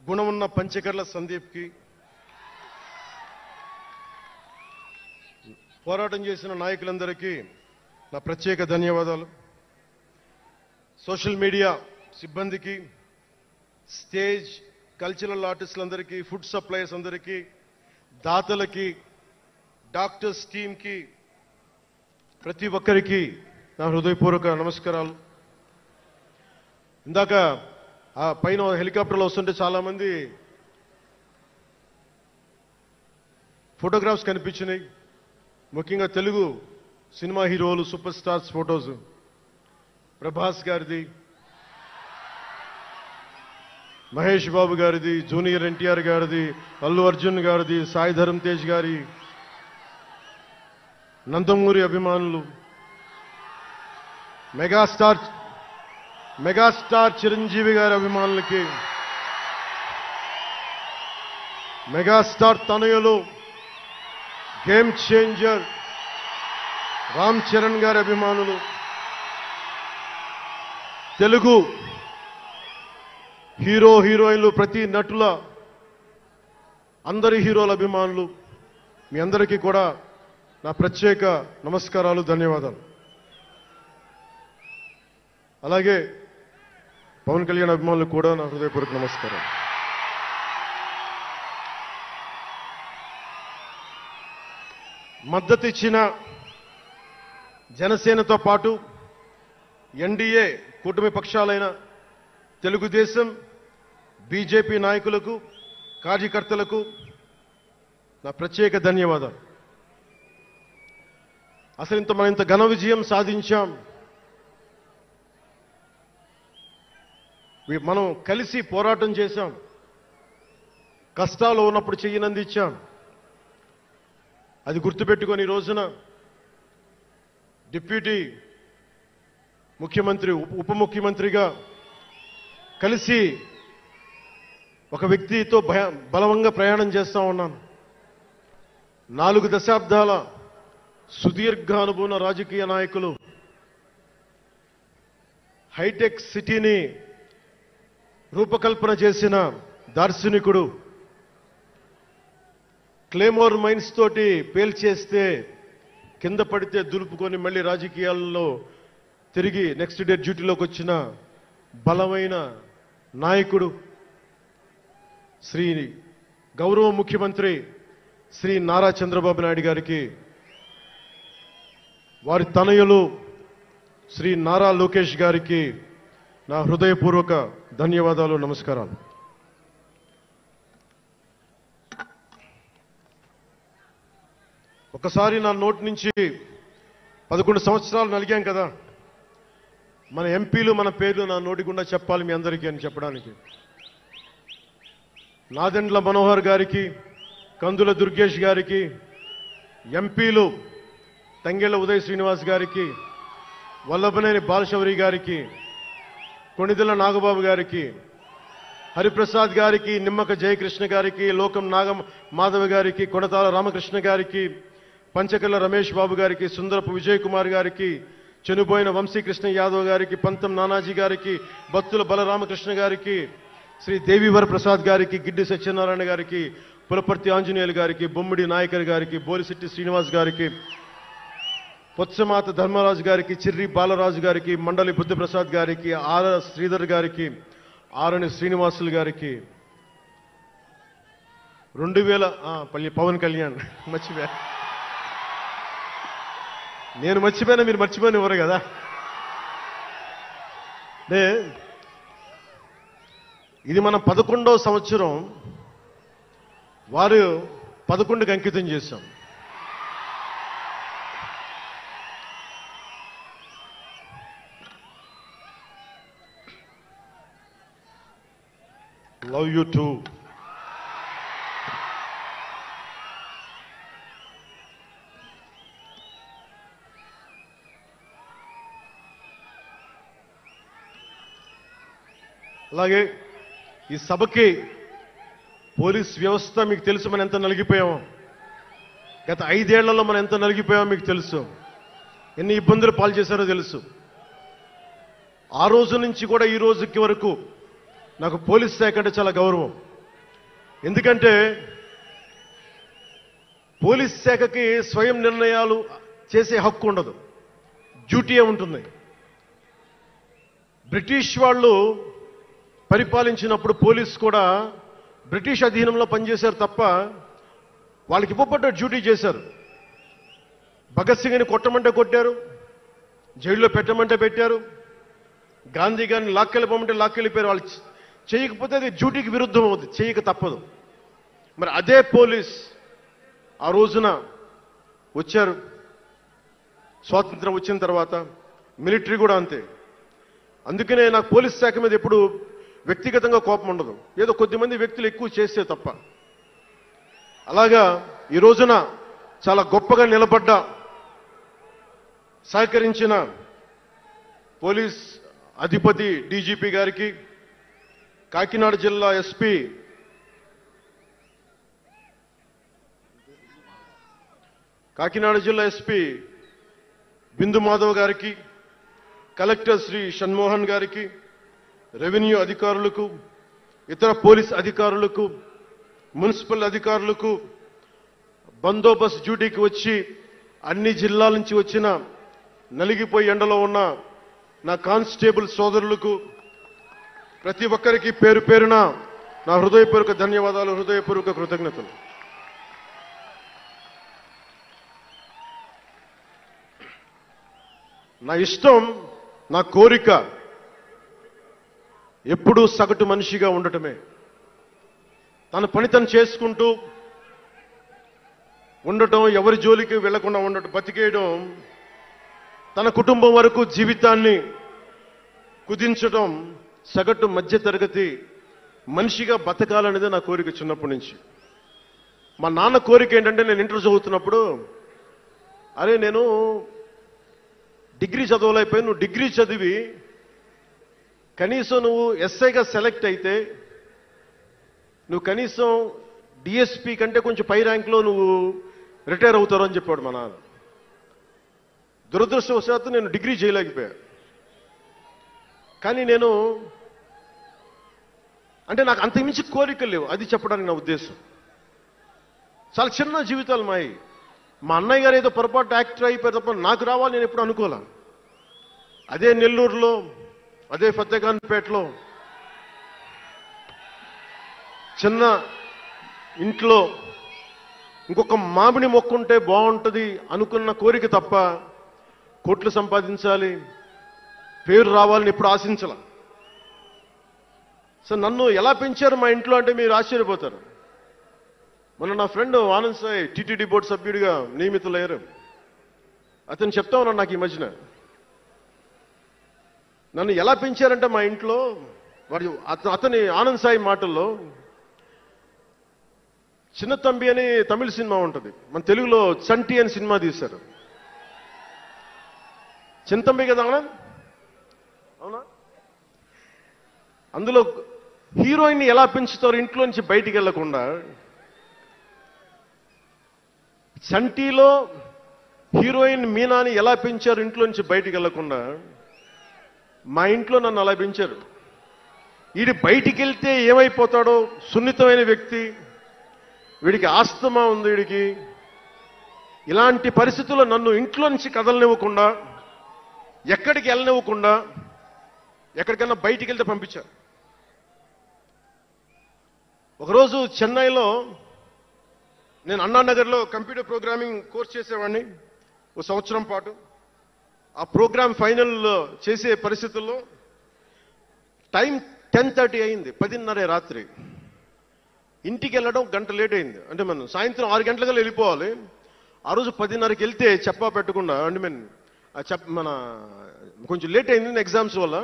గుణమున్న పంచకర్ల సందీప్కి, పోరాటం చేసిన నాయకులందరికీ నా ప్రత్యేక ధన్యవాదాలు. సోషల్ మీడియా సిబ్బందికి, స్టేజ్ కల్చరల్ ఆర్టిస్టులందరికీ, ఫుడ్ సప్లైయర్స్ అందరికీ, దాతలకి, డాక్టర్స్ టీమ్కి, ప్రతి ఒక్కరికి నా హృదయపూర్వక నమస్కారాలు. ఇందాక ఆ పైన హెలికాప్టర్లో వస్తుంటే చాలామంది ఫోటోగ్రాఫ్స్ కనిపించినాయి. ముఖ్యంగా తెలుగు సినిమా హీరోలు, సూపర్ స్టార్స్ ఫోటోస్, ప్రభాస్ గారిది, మహేష్ బాబు గారిది, జూనియర్ ఎన్టీఆర్ గారిది, అల్లు అర్జున్ గారిది, సాయి ధరమ్ తేజ్ గారి, నందమూరి అభిమానులు, మెగాస్టార్ చిరంజీవి గారి అభిమానులకి, మెగాస్టార్ తనయులు, గేమ్ చేంజర్ రామ్ చరణ్ గారి అభిమానులు, తెలుగు హీరో హీరోయిన్లు, ప్రతి నటుల అందరి హీరోల అభిమానులు, మీ అందరికీ కూడా నా ప్రత్యేక నమస్కారాలు, ధన్యవాదాలు. అలాగే పవన్ కళ్యాణ్ అభిమానులకు కూడా నా హృదయపూర్వక నమస్కారం. మద్దతు ఇచ్చిన జనసేనతో పాటు ఎన్డీఏ కూటమి పక్షాలైన తెలుగుదేశం, బీజేపీ నాయకులకు, కార్యకర్తలకు నా ప్రత్యేక ధన్యవాదాలు. అసలు మనం ఇంత ఘన విజయం సాధించాం. మనం కలిసి పోరాటం చేశాం, కష్టాలు ఉన్నప్పుడు చెయ్యనందించాం. అది గుర్తుపెట్టుకొని ఈ రోజున డిప్యూటీ ముఖ్యమంత్రి, ఉప ముఖ్యమంత్రిగా కలిసి ఒక వ్యక్తితో బలవంగా ప్రయాణం చేస్తా ఉన్నాను. 4 దశాబ్దాల సుదీర్ఘ అనుభవం రాజకీయ నాయకులు, హైటెక్ సిటీని రూపకల్పన చేసిన దార్శనికుడు, క్లేమోర్ మైన్స్ తోటి పేల్చేస్తే కింద పడితే దులుపుకొని మళ్ళీ రాజకీయాల్లో తిరిగి నెక్స్ట్ డే డ్యూటీలోకి వచ్చిన బలమైన నాయకుడు శ్రీ గౌరవ ముఖ్యమంత్రి శ్రీ నారా చంద్రబాబు నాయుడు గారికి, వారి తనయులు శ్రీ నారా లోకేష్ గారికి నా హృదయపూర్వక ధన్యవాదాలు, నమస్కారాలు. ఒకసారి నా నోటి నుంచి 11 సంవత్సరాలు నలిగాం కదా, మన ఎంపీలు మన పేర్లు నా నోటి గుండా చెప్పాలి మీ అందరికీ అని చెప్పడానికి. నాదెండ్ల మనోహర్ గారికి, కందుల దుర్గేష్ గారికి, ఎంపీలు తంగెళ్ల ఉదయ్ శ్రీనివాస్ గారికి, వల్లభనేని బాలశౌరి గారికి, కొణిదెల నాగబాబు గారికి, హరిప్రసాద్ గారికి, నిమ్మక జయకృష్ణ గారికి, లోకం మాధవ గారికి, కొనతాల రామకృష్ణ గారికి, పంచకల్ల రమేష్ బాబు గారికి, సుందరపు విజయ్ కుమార్ గారికి, చనిపోయిన వంశీకృష్ణ యాదవ్ గారికి, పంతం నానాజీ గారికి, బత్తుల బలరామకృష్ణ గారికి, శ్రీ దేవివర ప్రసాద్ గారికి, గిడ్డి సత్యనారాయణ గారికి, పులపర్తి ఆంజనేయులు గారికి, బొమ్మిడి నాయకర్ గారికి, బోలిశెట్టి శ్రీనివాస్ గారికి, పొత్సమాత ధర్మరాజు గారికి, చిర్రి బాలరాజు గారికి, మండలి బుద్ధప్రసాద్ గారికి, ఆర్ శ్రీధర్ గారికి, ఆరణి శ్రీనివాసులు గారికి, 2000 పవన్ కళ్యాణ్ మర్చిపోయా, నేను మర్చిపోయినా మీరు మర్చిపోయిన ఎవరు కదా. ఇది మనం 11వ సంవత్సరం, వారు 11కి అంకితం చేశాం. Love you two. అలాగే ఈ సభకి పోలీస్ వ్యవస్థ మీకు తెలుసు, మనం ఎంత నలిగిపోయామో. గత 5 ఏళ్లలో మనం ఎంత నలిగిపోయామో మీకు తెలుసు, ఎన్ని ఇబ్బందులు పాలు చేశారో తెలుసు. ఆ రోజు నుంచి కూడా ఈ రోజుకి వరకు నాకు పోలీస్ శాఖ అంటే చాలా గౌరవం. ఎందుకంటే పోలీస్ శాఖకి స్వయం నిర్ణయాలు చేసే హక్కు ఉండదు, డ్యూటీయే ఉంటుంది. బ్రిటిష్ వాళ్ళు పరిపాలించినప్పుడు పోలీస్ కూడా బ్రిటిష్ అధీనంలో పనిచేశారు తప్ప వాళ్ళకి ఇవ్వబడ్డ డ్యూటీ చేశారు. భగత్ సింగ్ని కొట్టమంటే కొట్టారు, జైల్లో పెట్టమంటే పెట్టారు, గాంధీ గారిని లాక్కెళ్ళిపోమంటే లాక్కెళ్ళిపోయారు. వాళ్ళు చేయకపోతే అది డ్యూటీకి విరుద్ధం అవుతుంది, చేయక తప్పదు. మరి అదే పోలీస్ ఆ రోజున వచ్చారు. స్వాతంత్రం వచ్చిన తర్వాత మిలిటరీ కూడా అంతే. అందుకనే నాకు పోలీస్ శాఖ మీద ఎప్పుడు వ్యక్తిగతంగా కోపం ఉండదు, ఏదో కొద్దిమంది వ్యక్తులు ఎక్కువ చేస్తే తప్ప. అలాగా ఈ రోజున చాలా గొప్పగా నిలబడ్డ, సహకరించిన పోలీస్ అధిపతి డీజీపీ గారికి, కాకినాడ జిల్లా ఎస్పీ బిందు మాధవ్ గారికి, కలెక్టర్ శ్రీ షణ్మోహన్ గారికి, రెవెన్యూ అధికారులకు, ఇతర పోలీస్ అధికారులకు, మున్సిపల్ అధికారులకు, బందోబస్తు డ్యూటీకి వచ్చి అన్ని జిల్లాల నుంచి వచ్చిన నలిగిపోయి ఎండలో ఉన్న నా కానిస్టేబుల్ సోదరులకు, ప్రతి ఒక్కరికి పేరు పేరున నా హృదయపూర్వక ధన్యవాదాలు, హృదయపూర్వక కృతజ్ఞతలు. నా ఇష్టం, నా కోరిక ఎప్పుడూ సగటు మనిషిగా ఉండటమే. తన పని తను చేసుకుంటూ ఉండటం, ఎవరి జోలికి వెళ్లకుండా ఉండటం, బతికేయడం, తన కుటుంబం వరకు జీవితాన్ని కుదించడం సగటు మధ్యతరగతి మనిషిగా బతకాలనేదే నా కోరిక చిన్నప్పటి నుంచి. మా నాన్న కోరిక ఏంటంటే, నేను ఇంటర్ చదువుతున్నప్పుడు, అరే నేను డిగ్రీ చదవలేకపోయి, నువ్వు డిగ్రీ చదివి కనీసం నువ్వు ఎస్ఐగా సెలెక్ట్ అయితే నువ్వు కనీసం డిఎస్పీ కంటే కొంచెం పై ర్యాంక్లో నువ్వు రిటైర్ అవుతారు అని చెప్పాడు మా నాన్న. దురదృష్టవశాత్తు నేను డిగ్రీ చేయలేకపోయా. కానీ నేను అంటే నాకు అంతకుమించి కోరికలు లేవు, అది చెప్పడానికి నా ఉద్దేశం. చాలా చిన్న జీవితాలు మాయి. మా అన్నయ్య గారు ఏదో పొరపాటు యాక్టర్ అయిపోయి తప్ప నాకు రావాలి నేను ఎప్పుడు అనుకోలే. అదే నెల్లూరులో, అదే ఫతేఖాన్పేటలో చిన్న ఇంట్లో ఇంకొక మామిడి మొక్క ఉంటే బాగుంటుంది అనుకున్న కోరిక తప్ప కోట్లు సంపాదించాలి, పేరు రావాలని ఎప్పుడు ఆశించాల. సో నన్ను ఎలా పెంచారు మా ఇంట్లో అంటే మీరు ఆశ్చర్యపోతారు. మొన్న నా friend Anand Sai TTD board సభ్యుడిగా నియమితులయ్యారు. అతను చెప్తా ఉన్నాను నాకు ఈ మధ్యన, నన్ను ఎలా పెంచారంటే మా ఇంట్లో వాడు అతని ఆనంద్ సాయి మాటల్లో, చిన్న తంబి అని తమిళ సినిమా ఉంటుంది, మన తెలుగులో చంటి అని సినిమా తీశారు. చిన్న తంబి కదా అవునా? అందులో హీరోయిన్ ఎలా పెంచుతారు ఇంట్లో నుంచి బయటికి వెళ్లకుండా, చంటిలో హీరోయిన్ మీనాని ఎలా పెంచారు ఇంట్లో నుంచి బయటికి వెళ్లకుండా, మా ఇంట్లో నన్ను అలా పెంచారు. వీడి బయటికి వెళ్తే ఏమైపోతాడో, సున్నితమైన వ్యక్తి, వీడికి ఆస్తమా ఉంది, వీడికి ఇలాంటి పరిస్థితుల్లో నన్ను ఇంట్లో నుంచి కదలనివ్వకుండా, ఎక్కడికి వెళ్ళనివ్వకుండా, ఎక్కడికన్నా బయటికి వెళ్తే పంపించారు. ఒకరోజు చెన్నైలో నేను అన్నానగర్లో కంప్యూటర్ ప్రోగ్రామింగ్ కోర్స్ చేసేవాడిని ఒక సంవత్సరం పాటు. ఆ ప్రోగ్రామ్ ఫైనల్ చేసే పరిస్థితుల్లో టైం 10:30 అయింది, 10:30 రాత్రి. ఇంటికి వెళ్ళడం గంట లేట్ అయింది. అంటే మనం సాయంత్రం 6 గంటలకల్లా వెళ్ళిపోవాలి. ఆ రోజు 10:30కి వెళ్తే చెప్పా పెట్టకుండా, అంటే మన కొంచెం లేట్ అయింది ఎగ్జామ్స్ వల్ల.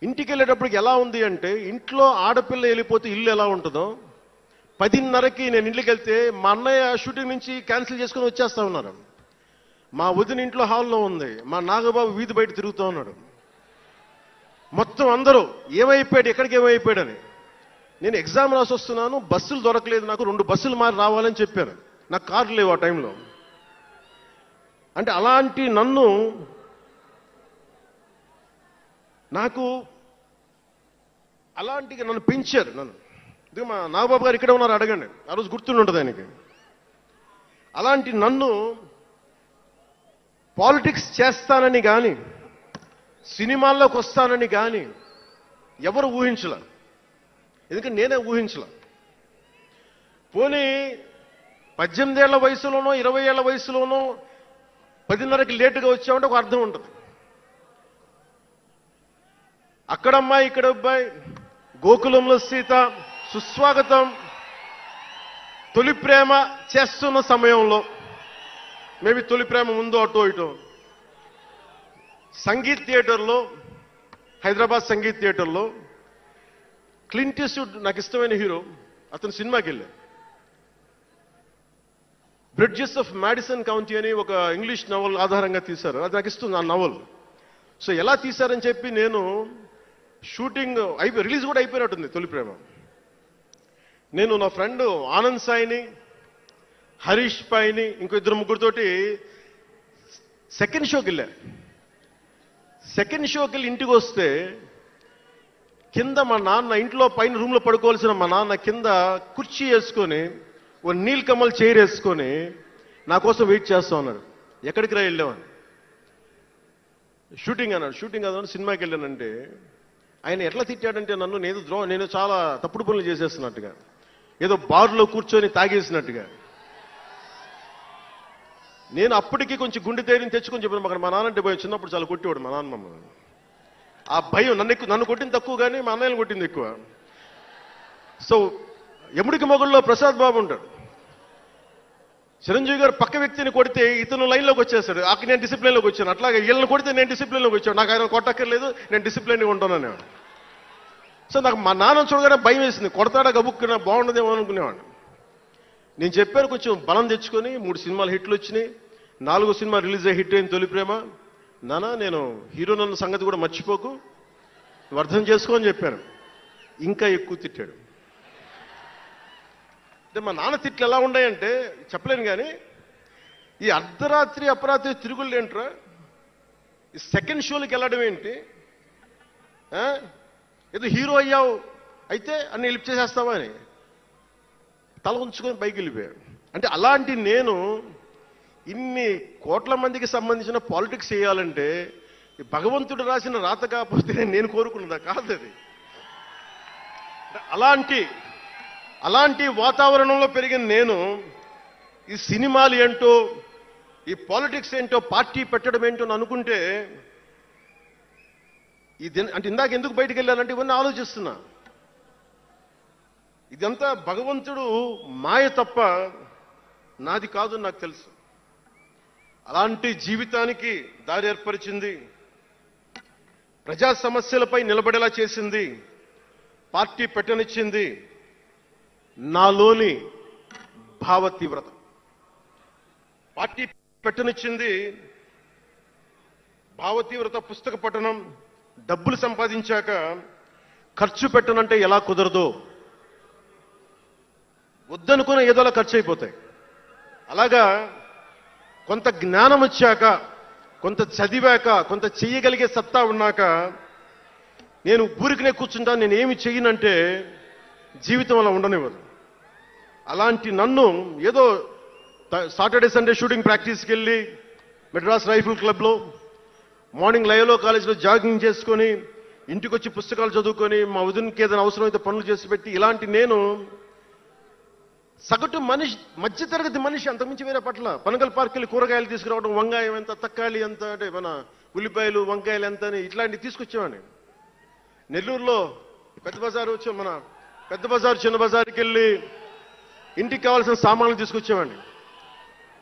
ఇంటికి వెళ్ళేటప్పటికి ఎలా ఉంది అంటే, ఇంట్లో ఆడపిల్ల వెళ్ళిపోతే ఇల్లు ఎలా ఉంటుందో, 10:30కి నేను ఇంటికి వెళ్తే మా అన్నయ్య షూటింగ్ నుంచి క్యాన్సిల్ చేసుకుని వచ్చేస్తా ఉన్నారు. మా వదిన ఇంట్లో హాల్లో ఉంది, మా నాగబాబు వీధి బయట తిరుగుతూ ఉన్నాడు. మొత్తం అందరూ ఏమైపోయాడు, ఎక్కడికి ఏమైపోయాడని. నేను ఎగ్జామ్ రాసి వస్తున్నాను, బస్సులు దొరకలేదు నాకు, 2 బస్సులు మారి రావాలని చెప్పాను. నాకు కార్లు లేవు ఆ టైంలో. అంటే అలాంటి నన్ను పెంచారు. నన్ను మా నాగబాబు గారు ఇక్కడ ఉన్నారు, అడగండి, ఆ రోజు గుర్తుంటుంది ఆయనకి. అలాంటి నన్ను పాలిటిక్స్ చేస్తానని కానీ, సినిమాల్లోకి వస్తానని కానీ ఎవరు ఊహించల. ఎందుకంటే నేనే ఊహించల. పోనీ 18 ఏళ్ల వయసులోనో 20 ఏళ్ల వయసులోనో 10:30కి లేటుగా వచ్చామంటే ఒక అర్థం ఉంటుంది. అక్కడమ్మాయి ఇక్కడ అబ్బాయి, గోకులంలో సీత, సుస్వాగతం, తొలి ప్రేమ చేస్తున్న సమయంలో, మేబీ తొలి ప్రేమ ముందు అటో ఇటో, సంగీత్ థియేటర్లో, హైదరాబాద్ సంగీత్ థియేటర్లో క్లింట్ ఈస్ట్వుడ్ నాకు ఇష్టమైన హీరో, అతను సినిమాకి వెళ్ళా. బ్రిడ్జెస్ ఆఫ్ మాడిసన్ కౌంటీ అని ఒక ఇంగ్లీష్ నవల్ ఆధారంగా తీశారు. అది నాకు ఇస్తుంది ఆ నవల్. సో ఎలా తీశారని చెప్పి నేను షూటింగ్ రిలీజ్ కూడా అయిపోయినట్టుంది తొలి ప్రేమ. నేను నా ఫ్రెండ్ ఆనంద్ సాయిని, హరీష్ పాయిని, ఇంకో 2-3తోటి సెకండ్ షోకి వెళ్ళా. సెకండ్ షోకి వెళ్ళి ఇంటికి వస్తే కింద మా నాన్న, ఇంట్లో పైన రూమ్లో పడుకోవాల్సిన మా నాన్న కింద కుర్చీ వేసుకొని ఓ నీల్ కమల్ చైర్ వేసుకొని నా కోసం వెయిట్ చేస్తా ఉన్నాడు. ఎక్కడికి రా వెళ్ళామని. షూటింగ్ అన్నాడు. షూటింగ్ అన్నాడు, సినిమాకి వెళ్ళానంటే ఆయన ఎట్లా తిట్టాడంటే నన్ను, నేను చాలా తప్పుడు పనులు చేసేస్తున్నట్టుగా, ఏదో బార్లో కూర్చొని తాగేసినట్టుగా. నేను అప్పటికి కొంచెం గుండె ధైర్యం తెచ్చుకొని చెప్పాను, అక్కడ మా నాన్న అంటే భయం. చిన్నప్పుడు చాలా కొట్టేవాడు మా నాన్న మమ్మల్ని. ఆ భయం నన్ను కొట్టింది తక్కువ కానీ మా అన్నయ్యని కొట్టింది ఎక్కువ. సో ఎముడికి మొగుల్లో ప్రసాద్ బాబు ఉంటాడు. చిరంజీవి గారు పక్క వ్యక్తిని కొడితే ఇతను లైన్లోకి వచ్చేస్తాడు. అక్కడ నేను డిసిప్లిన్లోకి వచ్చాను. అట్లాగే వీళ్ళని కొడితే నేను డిసిప్లిన్లోకి వచ్చాను. నాకు ఆయన కొట్టక్కర్లేదు, నేను డిసిప్లిన్గా ఉంటాను. సో నాకు మా నాన్న చూడగానే భయం వేసింది, కొడతాడా గబుక్కున్నా బాగుండదేమో అనుకునేవాడిని. నేను చెప్పాను కొంచెం బలం తెచ్చుకొని 3 సినిమాలు హిట్లు వచ్చినాయి, 4వ సినిమా రిలీజ్ అయ్యి హిట్ అయిన తొలి ప్రేమ. నాన్న నేను హీరోనన్న సంగతి కూడా మర్చిపోకు, నువ్వు అర్థం చేసుకో అని చెప్పాను. ఇంకా ఎక్కువ తిట్టాడు. అంటే మా నాన్న తిట్లు ఎలా ఉన్నాయంటే చెప్పలేను, కానీ ఈ అర్ధరాత్రి అపరాత్రి తిరుగుళ్ళు ఏంట్రా, ఈ సెకండ్ షోలకి వెళ్ళడం ఏంటి, ఏదో హీరో అయ్యావు అయితే అన్ని లిప్ చేసేస్తావా అని తల ఉంచుకొని పైకి వెళ్ళిపోయాడు. అంటే అలాంటి నేను ఇన్ని కోట్ల మందికి సంబంధించిన పాలిటిక్స్ చేయాలంటే భగవంతుడు రాసిన రాత కాకపోతే నేను కోరుకున్నదా కాదు అది. అలాంటి వాతావరణంలో పెరిగిన నేను ఈ సినిమాలు ఏంటో, ఈ పాలిటిక్స్ ఏంటో, పార్టీ పెట్టడం ఏంటో అని అనుకుంటే అంటే ఇందాక ఎందుకు బయటికి వెళ్ళానంటే ఇవన్నీ ఆలోచిస్తున్నా. ఇదంతా భగవంతుడు మాయ తప్ప నాది కాదు నాకు తెలుసు. అలాంటి జీవితానికి దారి ఏర్పరిచింది, ప్రజా సమస్యలపై నిలబడేలా చేసింది, పార్టీ పెట్టనిచ్చింది నాలోని భావ తీవ్రత. పార్టీ పెట్టనిచ్చింది భావ తీవ్రత. పుస్తక పఠనం, డబ్బులు సంపాదించాక ఖర్చు పెట్టనంటే ఎలా కుదరదో, వద్దనుకున్న ఏదోలా ఖర్చు అయిపోతాయి. అలాగా కొంత జ్ఞానం వచ్చాక, కొంత చదివాక, కొంత చెయ్యగలిగే సత్తా ఉన్నాక నేను ఊరికనే కూర్చుంటాను, నేను ఏమి చెయ్యనంటే జీవితం అలా ఉండనివ్వదు. అలాంటి నన్ను ఏదో సాటర్డే సండే షూటింగ్ ప్రాక్టీస్కి వెళ్ళి మెడ్రాస్ రైఫిల్ క్లబ్లో, మార్నింగ్ లయోలా కాలేజీలో జాగింగ్ చేసుకొని, ఇంటికి వచ్చి పుస్తకాలు చదువుకొని, మా వదినకి ఏదైనా అవసరమైతే పనులు చేసి పెట్టి, ఇలాంటి నేను సగటు మనిషి, మధ్యతరగతి మనిషి, అంతకుమించి వేరే పట్ల. పనగల్ పార్క్ వెళ్ళి కూరగాయలు తీసుకురావడం, వంకాయ ఎంత, తక్కాలి ఎంత, అంటే మన ఉల్లిపాయలు వంకాయలు ఎంత అని ఇట్లాంటివి తీసుకొచ్చేవాడిని. నెల్లూరులో పెద్ద బజారు వచ్చి మన పెద్ద బజారు చిన్న బజారుకి వెళ్ళి ఇంటికి కావాల్సిన సామాన్లు తీసుకొచ్చేవాడిని.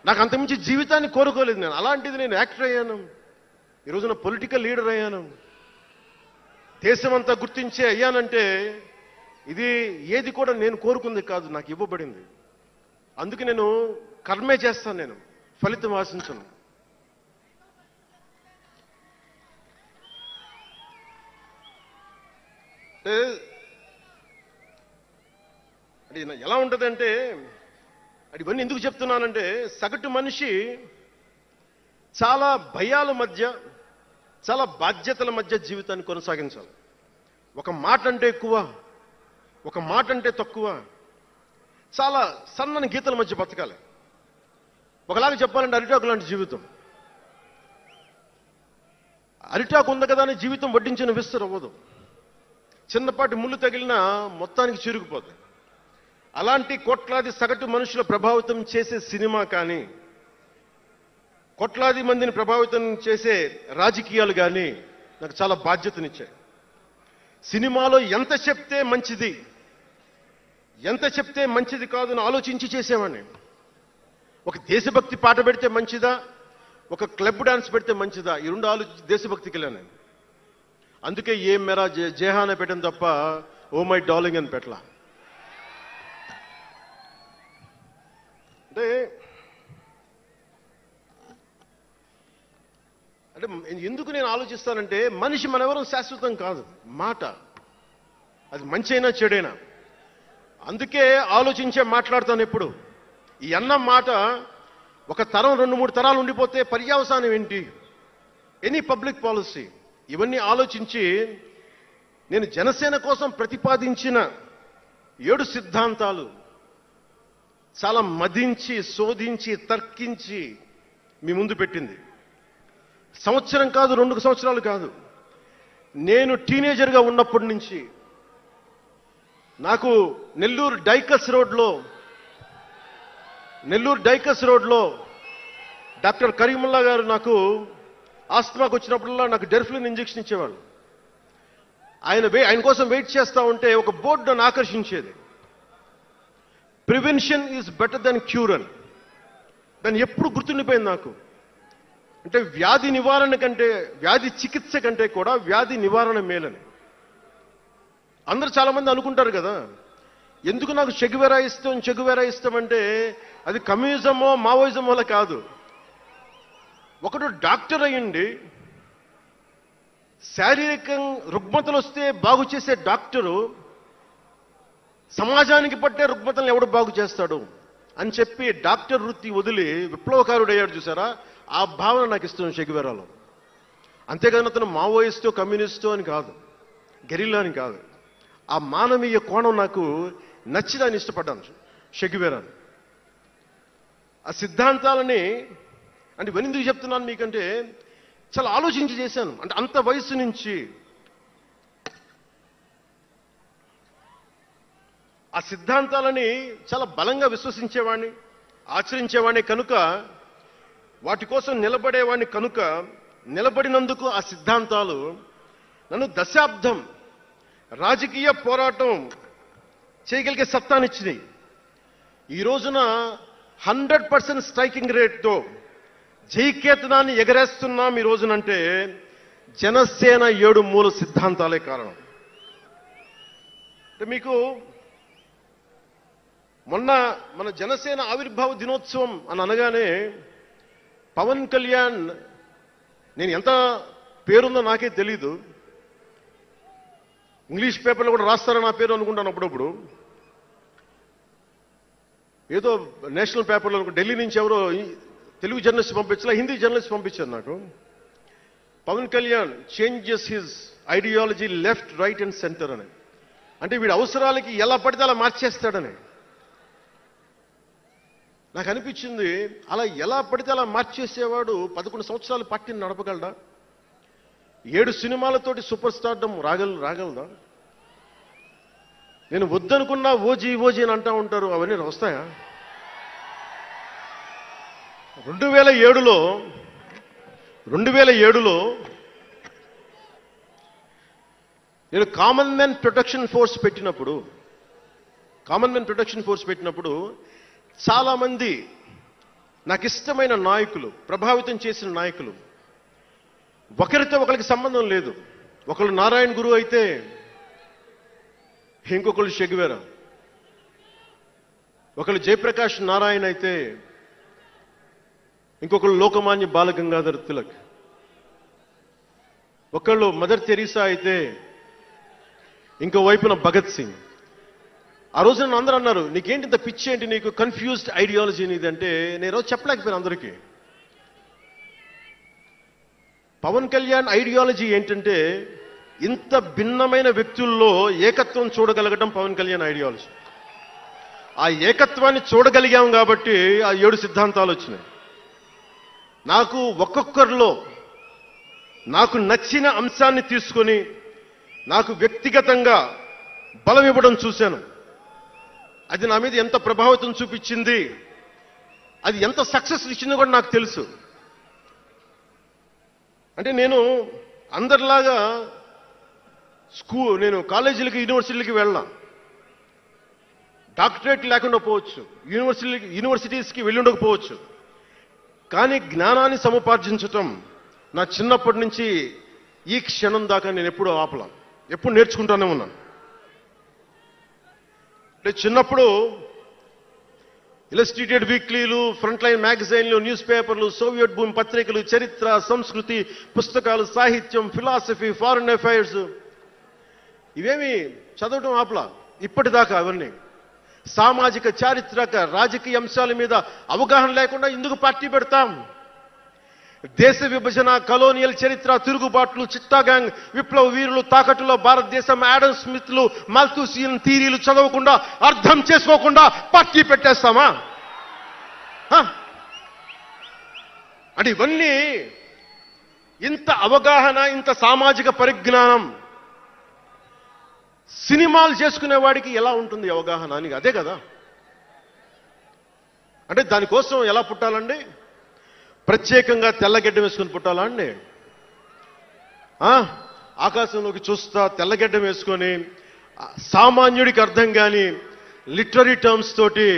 నాకు అంతకుమించి జీవితాన్ని కోరుకోలేదు నేను. అలాంటిది నేను యాక్టర్ అయ్యాను, ఈ రోజున పొలిటికల్ లీడర్ అయ్యాను, దేశమంతా గుర్తించే అయ్యానంటే ఇది ఏది కూడా నేను కోరుకుంది కాదు, నాకు ఇవ్వబడింది. అందుకే నేను కర్మే చేస్తాను, నేను ఫలితం ఆశించను. అది ఎలా ఉంటుందంటే, అది ఇవన్నీ ఎందుకు చెప్తున్నానంటే, సగటు మనిషి చాలా భయాల మధ్య, చాలా బాధ్యతల మధ్య జీవితాన్ని కొనసాగించాలి. ఒక మాట అంటే ఎక్కువ, ఒక మాట అంటే తక్కువ, చాలా సన్నని గీతల మధ్య బతకాలి. ఒకలాగా చెప్పాలంటే అరిటాకు లాంటి జీవితం. అరిటాకు ఉంది కదా అని జీవితం వడ్డించిన విస్తరు అవ్వదు, చిన్నపాటి ముళ్ళు తగిలినా మొత్తానికి చిరుగుపోతుంది. అలాంటి కోట్లాది సగటు మనుషుల ప్రభావితం చేసే సినిమా కానీ, కోట్లాది మందిని ప్రభావితం చేసే రాజకీయాలు కానీ నాకు చాలా బాధ్యతనిచ్చాయి. సినిమాలో ఎంత చెప్తే మంచిది, ఎంత చెప్తే మంచిది కాదు అని ఆలోచించి చేసేవాడిని. ఒక దేశభక్తి పాట పెడితే మంచిదా, ఒక క్లబ్ డాన్స్ పెడితే మంచిదా, ఈ రెండు ఆలోచించి దేశభక్తికి వెళ్ళాను నేను. అందుకే ఏ మేరా జేహాన్ పెట్టాను తప్ప ఓ మై డార్లింగ్ అని పెట్టలా. అంటే ఎందుకు నేను ఆలోచిస్తానంటే, మనిషి మనెవరూ శాశ్వతం కాదు. మాట అది మంచైనా చెడైనా, అందుకే ఆలోచించే మాట్లాడతాను ఎప్పుడు. ఈ అన్న మాట ఒక తరం 2-3 తరాలు ఉండిపోతే పర్యవసానం ఏంటి, ఎనీ పబ్లిక్ పాలసీ, ఇవన్నీ ఆలోచించి నేను జనసేన కోసం ప్రతిపాదించిన 7 సిద్ధాంతాలు చాలా మదించి, శోధించి, తర్కించి మీ ముందు పెట్టింది. సంవత్సరం కాదు, 2 సంవత్సరాలు కాదు, నేను టీనేజర్గా ఉన్నప్పటి నుంచి నాకు నెల్లూరు డైకస్ రోడ్లో డాక్టర్ కరీముల్లా గారు నాకు ఆస్తమాకు వచ్చినప్పుడల్లా నాకు డెర్ఫ్లిన్ ఇంజెక్షన్ ఇచ్చేవాళ్ళు. ఆయన కోసం వెయిట్ చేస్తూ ఉంటే ఒక బోర్డు నన్ను ఆకర్షించేది, prevention is better than cure అని. దాన్ని ఎప్పుడు గుర్తుండిపోయింది నాకు. అంటే వ్యాధి నివారణ కంటే, వ్యాధి చికిత్స కంటే కూడా వ్యాధి నివారణ మేలని. అందరూ చాలా మంది అనుకుంటారు కదా, ఎందుకు నాకు చెగువేరా ఇష్టం అంటే అది కమ్యూనిజమో మావోయిజం వల్ల కాదు. ఒకడు డాక్టర్ అయ్యండి, శారీరక రుగ్మతలు వస్తే బాగు చేసే డాక్టరు సమాజానికి పట్టే రుగ్మతలను ఎవడు బాగు చేస్తాడు అని చెప్పి డాక్టర్ వృత్తి వదిలి విప్లవకారుడు అయ్యాడు చూసారా, ఆ భావన నాకు ఇష్టం చెగువేరాలో. అంతేగాని అతను మావోయిస్టో కమ్యూనిస్టో అని కాదు, గెరిల్లా అని కాదు. ఆ మానవీయ కోణం నాకు నచ్చి దాన్ని ఇష్టపడ్డాను చెగువేరాని. ఆ సిద్ధాంతాలని అంటే ఎందుకు చెప్తున్నాను మీకంటే చాలా ఆలోచించి చేశాను. అంటే అంత వయసు నుంచి ఆ సిద్ధాంతాలని చాలా బలంగా విశ్వసించేవాడిని, ఆచరించేవాడిని కనుక, వాటి కోసం నిలబడేవాడిని కనుక, నిలబడినందుకు ఆ సిద్ధాంతాలు నన్ను దశాబ్దం రాజకీయ పోరాటం చేయగలిగే సత్తానిచ్చినాయి. ఈ రోజున 100% స్ట్రైకింగ్ రేట్తో జైకేతనాన్ని ఎగరేస్తున్నాం ఈ రోజునంటే జనసేన 7 మూల సిద్ధాంతాలే కారణం. అంటే మీకు మొన్న మన జనసేన ఆవిర్భావ దినోత్సవం అని అనగానే పవన్ కళ్యాణ్, నేను ఎంత పేరుందో నాకే తెలీదు, ఇంగ్లీష్ పేపర్లో కూడా రాస్తారని నా పేరు అనుకుంటాను అప్పుడప్పుడు. ఏదో నేషనల్ పేపర్లో ఢిల్లీ నుంచి ఎవరో తెలుగు జర్నలిస్ట్ పంపించలా, హిందీ జర్నలిస్ట్ పంపించారు నాకు. Pawan Kalyan changes his ideology left right and centre అని. అంటే వీడి అవసరాలకి ఎలా పడితే అలా మార్చేస్తాడని నాకు అనిపించింది. అలా ఎలా పడితే అలా మార్చేసేవాడు 11 సంవత్సరాలు పార్టీని నడపగలడా? 7 సినిమాలతోటి సూపర్ స్టార్డమ్ రాగలదా? నేను వద్దనుకున్నా ఓజీ అని అంటా ఉంటారు, అవన్నీ వస్తాయా? 2007లో నేను కామన్మెన్ ప్రొటెక్షన్ ఫోర్స్ పెట్టినప్పుడు చాలా మంది నాకు ఇష్టమైన నాయకులు, ప్రభావితం చేసిన నాయకులు, ఒకరితో ఒకరికి సంబంధం లేదు. ఒకళ్ళు నారాయణ గురు అయితే ఇంకొకళ్ళు చెగువేరా, ఒకళ్ళు జయప్రకాష్ నారాయణ అయితే ఇంకొకళ్ళు లోకమాన్య బాలగంగాధర్ తిలక్, ఒకళ్ళు మదర్ తెరీసా అయితే ఇంకో వైపున భగత్ సింగ్. ఆ రోజు నన్ను అందరూ అన్నారు, నీకేంటి ఇంత పిచ్చి ఏంటి, నీకు కన్ఫ్యూజ్డ్ ఐడియాలజీ నీది అంటే నేను రోజు చెప్పలేకపోయాను అందరికీ. పవన్ కళ్యాణ్ ఐడియాలజీ ఏంటంటే ఇంత భిన్నమైన వ్యక్తుల్లో ఏకత్వం చూడగలగడం పవన్ కళ్యాణ్ ఐడియాలజీ. ఆ ఏకత్వాన్ని చూడగలిగాం కాబట్టి ఆ 7 సిద్ధాంతాలు వచ్చినాయి. నాకు ఒక్కొక్కరిలో నాకు నచ్చిన అంశాన్ని తీసుకొని నాకు వ్యక్తిగతంగా బలం ఇవ్వడం చూశాను. అది నా మీద ఎంత ప్రభావితం చూపించింది, అది ఎంత సక్సెస్ ఇచ్చిందో కూడా నాకు తెలుసు. అంటే నేను అందరిలాగా నేను కాలేజీలకి యూనివర్సిటీలకి వెళ్ళా, డాక్టరేట్ లేకుండా పోవచ్చు, యూనివర్సిటీస్కి వెళ్ళి ఉండకపోవచ్చు, కానీ జ్ఞానాన్ని సముపార్జించటం నా చిన్నప్పటి నుంచి ఈ క్షణం దాకా నేను ఎప్పుడూ ఆపలా, ఎప్పుడు నేర్చుకుంటానే ఉన్నాను. అంటే చిన్నప్పుడు ఇలస్ట్రేటెడ్ వీక్లీలు, ఫ్రంట్ లైన్ మ్యాగజైన్లు, న్యూస్ పేపర్లు, సోవియట్ భూమి పత్రికలు, చరిత్ర, సంస్కృతి పుస్తకాలు, సాహిత్యం, ఫిలాసఫీ, ఫారిన్ అఫైర్స్ ఇవేమి చదవటం ఆపలా ఇప్పటిదాకా. అవన్నీ సామాజిక, చారిత్రక, రాజకీయ అంశాల మీద అవగాహన లేకుండా ఎందుకు పార్టీ పెడతాం? దేశ విభజన, కలోనియల్ చరిత్ర, తిరుగుబాట్లు, చిత్తాగాంగ్, విప్లవ వీరులు, తాకట్టులో భారతదేశం, ఆడమ్ స్మిత్లు, మాల్థూసియన్ థీరీలు చదవకుండా, అర్థం చేసుకోకుండా పార్టీ పెట్టేస్తామా? అంటే ఇవన్నీ ఇంత అవగాహన, ఇంత సామాజిక పరిజ్ఞానం సినిమాలు చేసుకునే వాడికి ఎలా ఉంటుంది అవగాహన అని? అదే కదా. అంటే దానికోసం ఎలా పుట్టాలండి? ప్రత్యేకంగా తెల్లగడ్డ వేసుకుని పుట్టాలా అండి? ఆకాశంలోకి చూస్తా తెల్లగడ్డ వేసుకొని సామాన్యుడికి అర్థం కాని లిటరీ టర్మ్స్ తోటి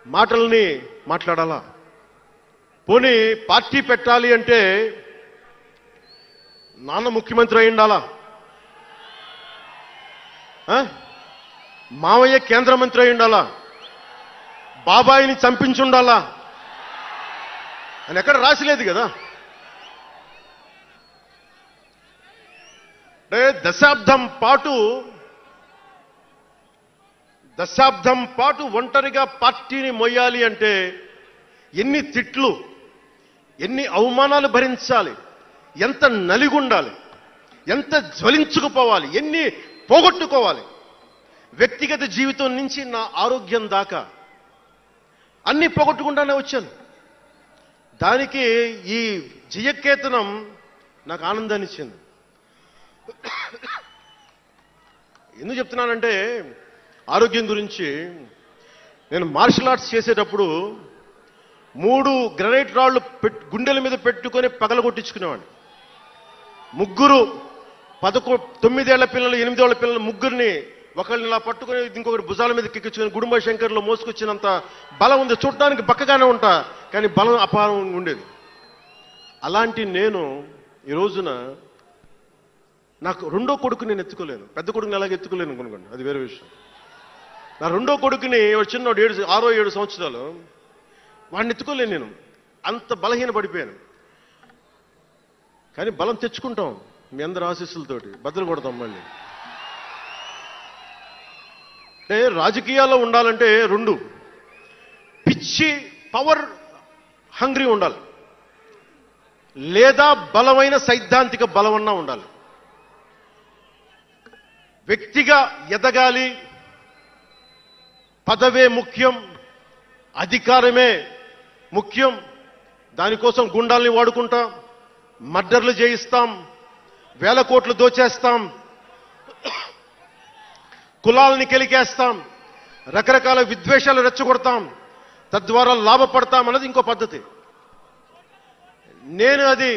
మాటల్ని మాట్లాడాలా? పోనీ పార్టీ పెట్టాలి అంటే నాన్న ముఖ్యమంత్రి అయి ఉండాలా? మావయ్య కేంద్ర మంత్రి అయి ఉండాలా, బాబాయిని చంపించుండాలా అని ఎక్కడ రాసిలేదు కదా. అంటే దశాబ్దం పాటు ఒంటరిగా పార్టీని మొయ్యాలి అంటే ఎన్ని తిట్లు, ఎన్ని అవమానాలు భరించాలి, ఎంత నలిగుండాలి, ఎంత జ్వలించుకుపోవాలి, ఎన్ని పోగొట్టుకోవాలి. వ్యక్తిగత జీవితం నుంచి నా ఆరోగ్యం దాకా అన్ని పోగొట్టుకుంటానే వచ్చాను. దానికి ఈ జయకేతనం నాకు ఆనందాన్ని ఇచ్చింది. ఎందుకు చెప్తున్నానంటే ఆరోగ్యం గురించి. నేను మార్షల్ ఆర్ట్స్ చేసేటప్పుడు 3 గ్రనైట్ రాళ్లు గుండెల మీద పెట్టుకొని పగలగొట్టించుకునేవాడిని. 3 9 ఏళ్ల పిల్లలు, 8 ఏళ్ల పిల్లలు ముగ్గురిని ఒకళ్ళని ఇలా పట్టుకుని ఇంకొకటి భుజాల మీద కెక్కించుకొని గుడుంబ శంకర్లో మోసుకొచ్చినంత బలం ఉంది. చూడటానికి బక్కగానే ఉంటా, కానీ బలం అపారం ఉండేది. అలాంటి నేను ఈ రోజున నాకు రెండో కొడుకు నేను ఎత్తుకోలేను. పెద్ద కొడుకుని ఎలాగ ఎత్తుకోలేను అనుకోండి, అది వేరే విషయం. నా రెండో కొడుకుని చిన్నోడు 6-7 సంవత్సరాలు, వాడిని ఎత్తుకోలేను నేను. అంత బలహీన పడిపోయాను. కానీ బలం తెచ్చుకుంటాం మీ అందరి ఆశీస్సులతోటి, బద్దలు కొడతాం మళ్ళీ. అంటే రాజకీయాల్లో ఉండాలంటే 2 పిచ్చి పవర్ హంగ్రీ ఉండాలి, లేదా బలమైన సైద్ధాంతిక బలమన్నా ఉండాలి. వ్యక్తిగా ఎదగాలి, పదవే ముఖ్యం, అధికారమే ముఖ్యం. దానికోసం గుండాల్ని వాడుకుంటాం, మర్డర్లు చేయిస్తాం, వేల కోట్లు దోచేస్తాం, కులాలని కెలికేస్తాం, రకరకాల విద్వేషాలు రెచ్చగొడతాం, తద్వారా లాభపడతాం అన్నది ఇంకో పద్ధతి. నేను అది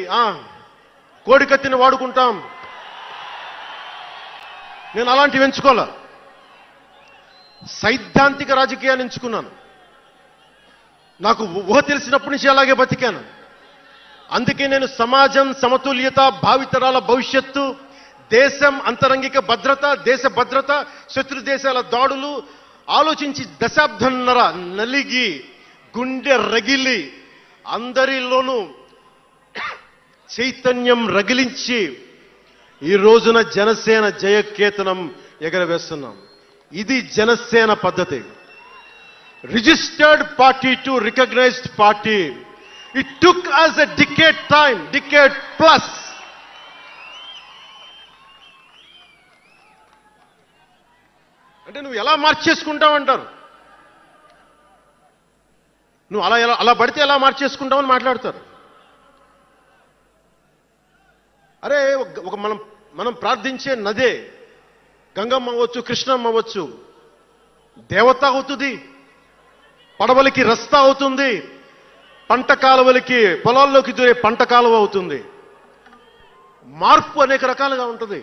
కోడికత్తిని వాడుకుంటాం, నేను అలాంటివి ఎంచుకోలే. సైద్ధాంతిక రాజకీయాన్ని ఎంచుకున్నాను. నాకు ఊహ తెలిసినప్పటి నుంచి అలాగే బతికాను. అందుకే నేను సమాజం, సమతుల్యత, భావితరాల భవిష్యత్తు, దేశం అంతరంగిక భద్రత, దేశ భద్రత, శత్రు దేశాల దాడులు ఆలోచించి దశాబ్దంన్నర నలిగి గుండె రగిలి అందరిలోనూ చైతన్యం రగిలించి ఈ రోజున జనసేన జయకేతనం ఎగరవేస్తున్నాం. ఇది జనసేన పద్ధతి. Registered party to recognised party. It took us a decade time, decade plus. అంటే నువ్వు ఎలా మార్చేసుకుంటావంటారు. నువ్వు అలా పడితే ఎలా మార్చేసుకుంటావని మాట్లాడతారు. అరే ఒక మనం ప్రార్థించే నదే గంగమ్మ అవ్వచ్చు, కృష్ణమ్మ అవ్వచ్చు, దేవత అవుతుంది, పడవలకి రస్తా అవుతుంది, పంట కాలువలకి పొలాల్లోకి దూరే పంట కాలువ అవుతుంది. మార్పు అనేక రకాలుగా ఉంటుంది.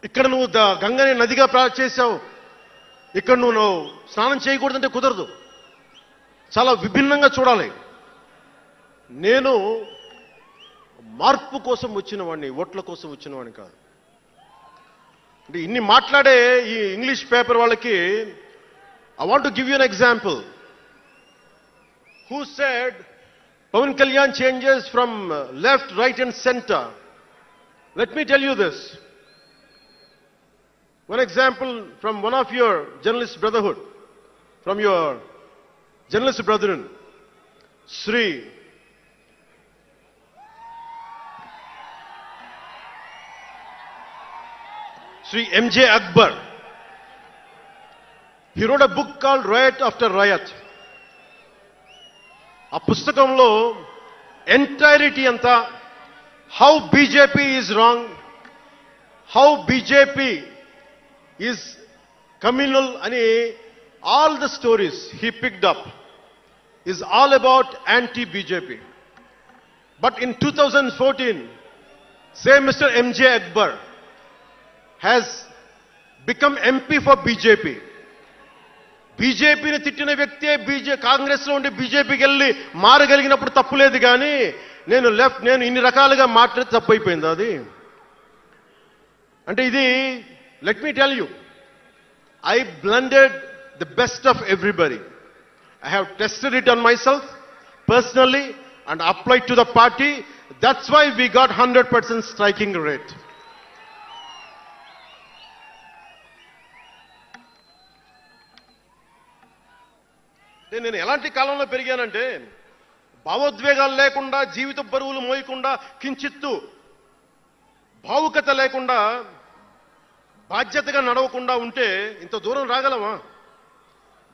ఇక్కడ నువ్వు గంగని నదిగా చేశావు, ఇక్కడ నువ్వు స్నానం చేయకూడదంటే కుదరదు. చాలా విభిన్నంగా చూడాలి. నేను మార్పు కోసం వచ్చిన వాడిని, ఓట్ల కోసం వచ్చిన వాడిని కాదు. అంటే ఇన్ని మాట్లాడే ఈ ఇంగ్లీష్ పేపర్ వాళ్ళకి I want to give you an example. Who said Pawan Kalyan changes from left, right and center? Let me tell you this. One example from one of your journalist brotherhood, from your journalist brethren, Sri M.J. Akbar. He wrote a book called Riot After Riot. ఆ పుస్తకంలో entirety అంతా how BJP is wrong, how BJP is communal అని all the stories he picked up is all about anti-BJP. But in 2014, same Mr. M.J. Akbar has become MP for BJP. బీజేపీని తిట్టిన వ్యక్తే కాంగ్రెస్ లో ఉండి బీజేపీకి వెళ్ళి మారగలిగినప్పుడు తప్పులేదు. కానీ నేను ఇన్ని రకాలుగా మాట్లాడి తప్పైపోయింది అది. అంటే ఇది let me tell you, I blended the best of everybody. I have tested it on myself personally and applied to the party. That's why we got 100% striking rate. నేను ఎలాంటి కాలంలో పెరిగానంటే భావోద్వేగాలు లేకుండా, జీవిత బరువులు మోయకుండా, కించిత్తు భావుకత లేకుండా, బాధ్యతగా నడవకుండా ఉంటే ఇంత దూరం రాగలమా?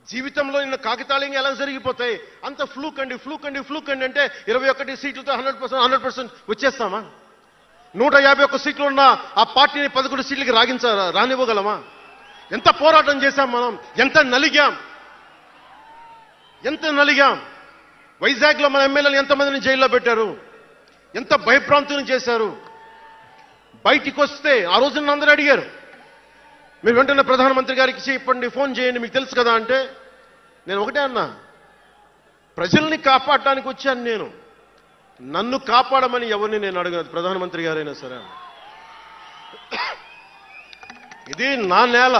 జీవితంలో నిన్న కాగితాలంగా ఎలా జరిగిపోతాయి? అంత ఫ్లూక్ అండి అంటే 21 సీట్లతో 100% వచ్చేస్తామా? 151 సీట్లు ఉన్న ఆ పార్టీని 11 సీట్లకి రానివ్వగలమా? ఎంత పోరాటం చేశాం మనం, ఎంత నలిగాం. వైజాగ్లో మన ఎమ్మెల్యేలు ఎంతమందిని జైల్లో పెట్టారు, ఎంత భయభ్రాంతులను చేశారు. బయటికి వస్తే ఆ రోజు అందరూ అడిగారు, మీరు వెంటనే ప్రధానమంత్రి గారికి చెప్పండి, ఫోన్ చేయండి, మీకు తెలుసు కదా అంటే నేను ఒకటే అన్నా, ప్రజల్ని కాపాడటానికి వచ్చాను నేను, నన్ను కాపాడమని ఎవరిని నేను అడగను, ప్రధానమంత్రి గారైనా సరే. ఇది నా నేల,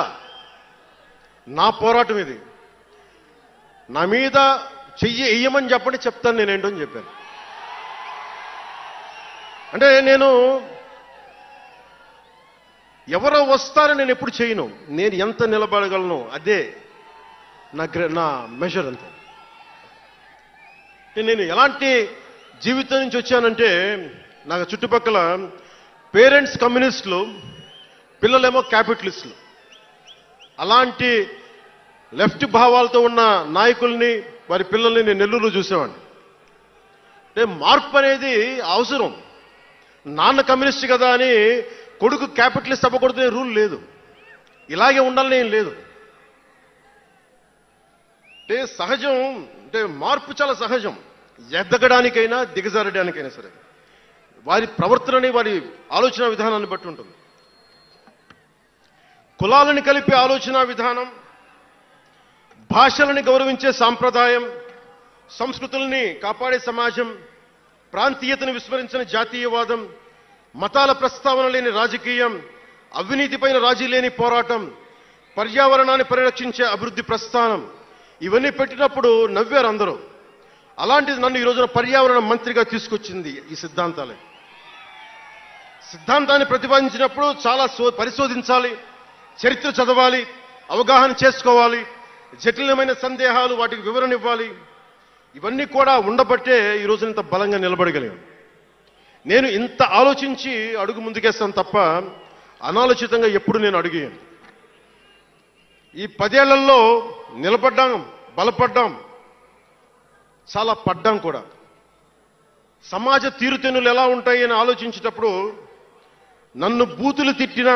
నా పోరాటం. ఇది నా మీద చెయ్యి వెయ్యమని చెప్పండి, చెప్తాను నేనేంటో అని చెప్పాను. అంటే నేను ఎవరో వస్తారని నేను ఎప్పుడు చేయను, నేను ఎంత నిలబడగలను అదే నా మెజర్ అంతే. నేను ఎలాంటి జీవితం నుంచి వచ్చానంటే, నాకు చుట్టుపక్కల పేరెంట్స్ కమ్యూనిస్టులు, పిల్లలేమో క్యాపిటలిస్టులు. అలాంటి లెఫ్ట్ భావాలతో ఉన్న నాయకుల్ని, వారి పిల్లల్ని నేను నెల్లూరులో చూసేవాడిని. అంటే మార్పు అనేది అవసరం. నాన్న కమ్యూనిస్ట్ కదా అని కొడుకు క్యాపిటలిస్ట్ అవ్వకూడదు రూల్ లేదు, ఇలాగే ఉండాలని ఏం లేదు. అంటే సహజం, అంటే మార్పు చాలా సహజం, ఎదగడానికైనా దిగజారడానికైనా సరే. వారి ప్రవర్తనని, వారి ఆలోచన విధానాన్ని బట్టి ఉంటుంది. కులాలను కలిపే ఆలోచన విధానం, భాషలని గౌరవించే సాంప్రదాయం, సంస్కృతుల్ని కాపాడే సమాజం, ప్రాంతీయతను విస్మరించిన జాతీయవాదం, మతాల ప్రస్తావన లేని రాజకీయం, అవినీతిపైన రాజీ లేని పోరాటం, పర్యావరణాన్ని పరిరక్షించే అభివృద్ధి ప్రస్థానం, ఇవన్నీ పెట్టినప్పుడు నవ్వారు అందరూ. అలాంటిది నన్ను ఈ రోజున పర్యావరణ మంత్రిగా తీసుకొచ్చింది ఈ సిద్ధాంతాలే. సిద్ధాంతాన్ని ప్రతిపాదించినప్పుడు చాలా పరిశోధించాలి, చరిత్ర చదవాలి, అవగాహన చేసుకోవాలి, జటిలమైన సందేహాలు వాటికి వివరణ ఇవ్వాలి. ఇవన్నీ కూడా ఉండబట్టే ఈ రోజు ఇంత బలంగా నిలబడగలిగాను. నేను ఇంత ఆలోచించి అడుగు ముందుకేస్తాను తప్ప అనాలోచితంగా ఎప్పుడు నేను అడిగాను. ఈ 10 ఏళ్లలో నిలబడ్డాం, బలపడ్డాం, చాలా పడ్డాం కూడా. సమాజ తీరుతెన్నులు ఎలా ఉంటాయి అని ఆలోచించేటప్పుడు నన్ను బూతులు తిట్టినా,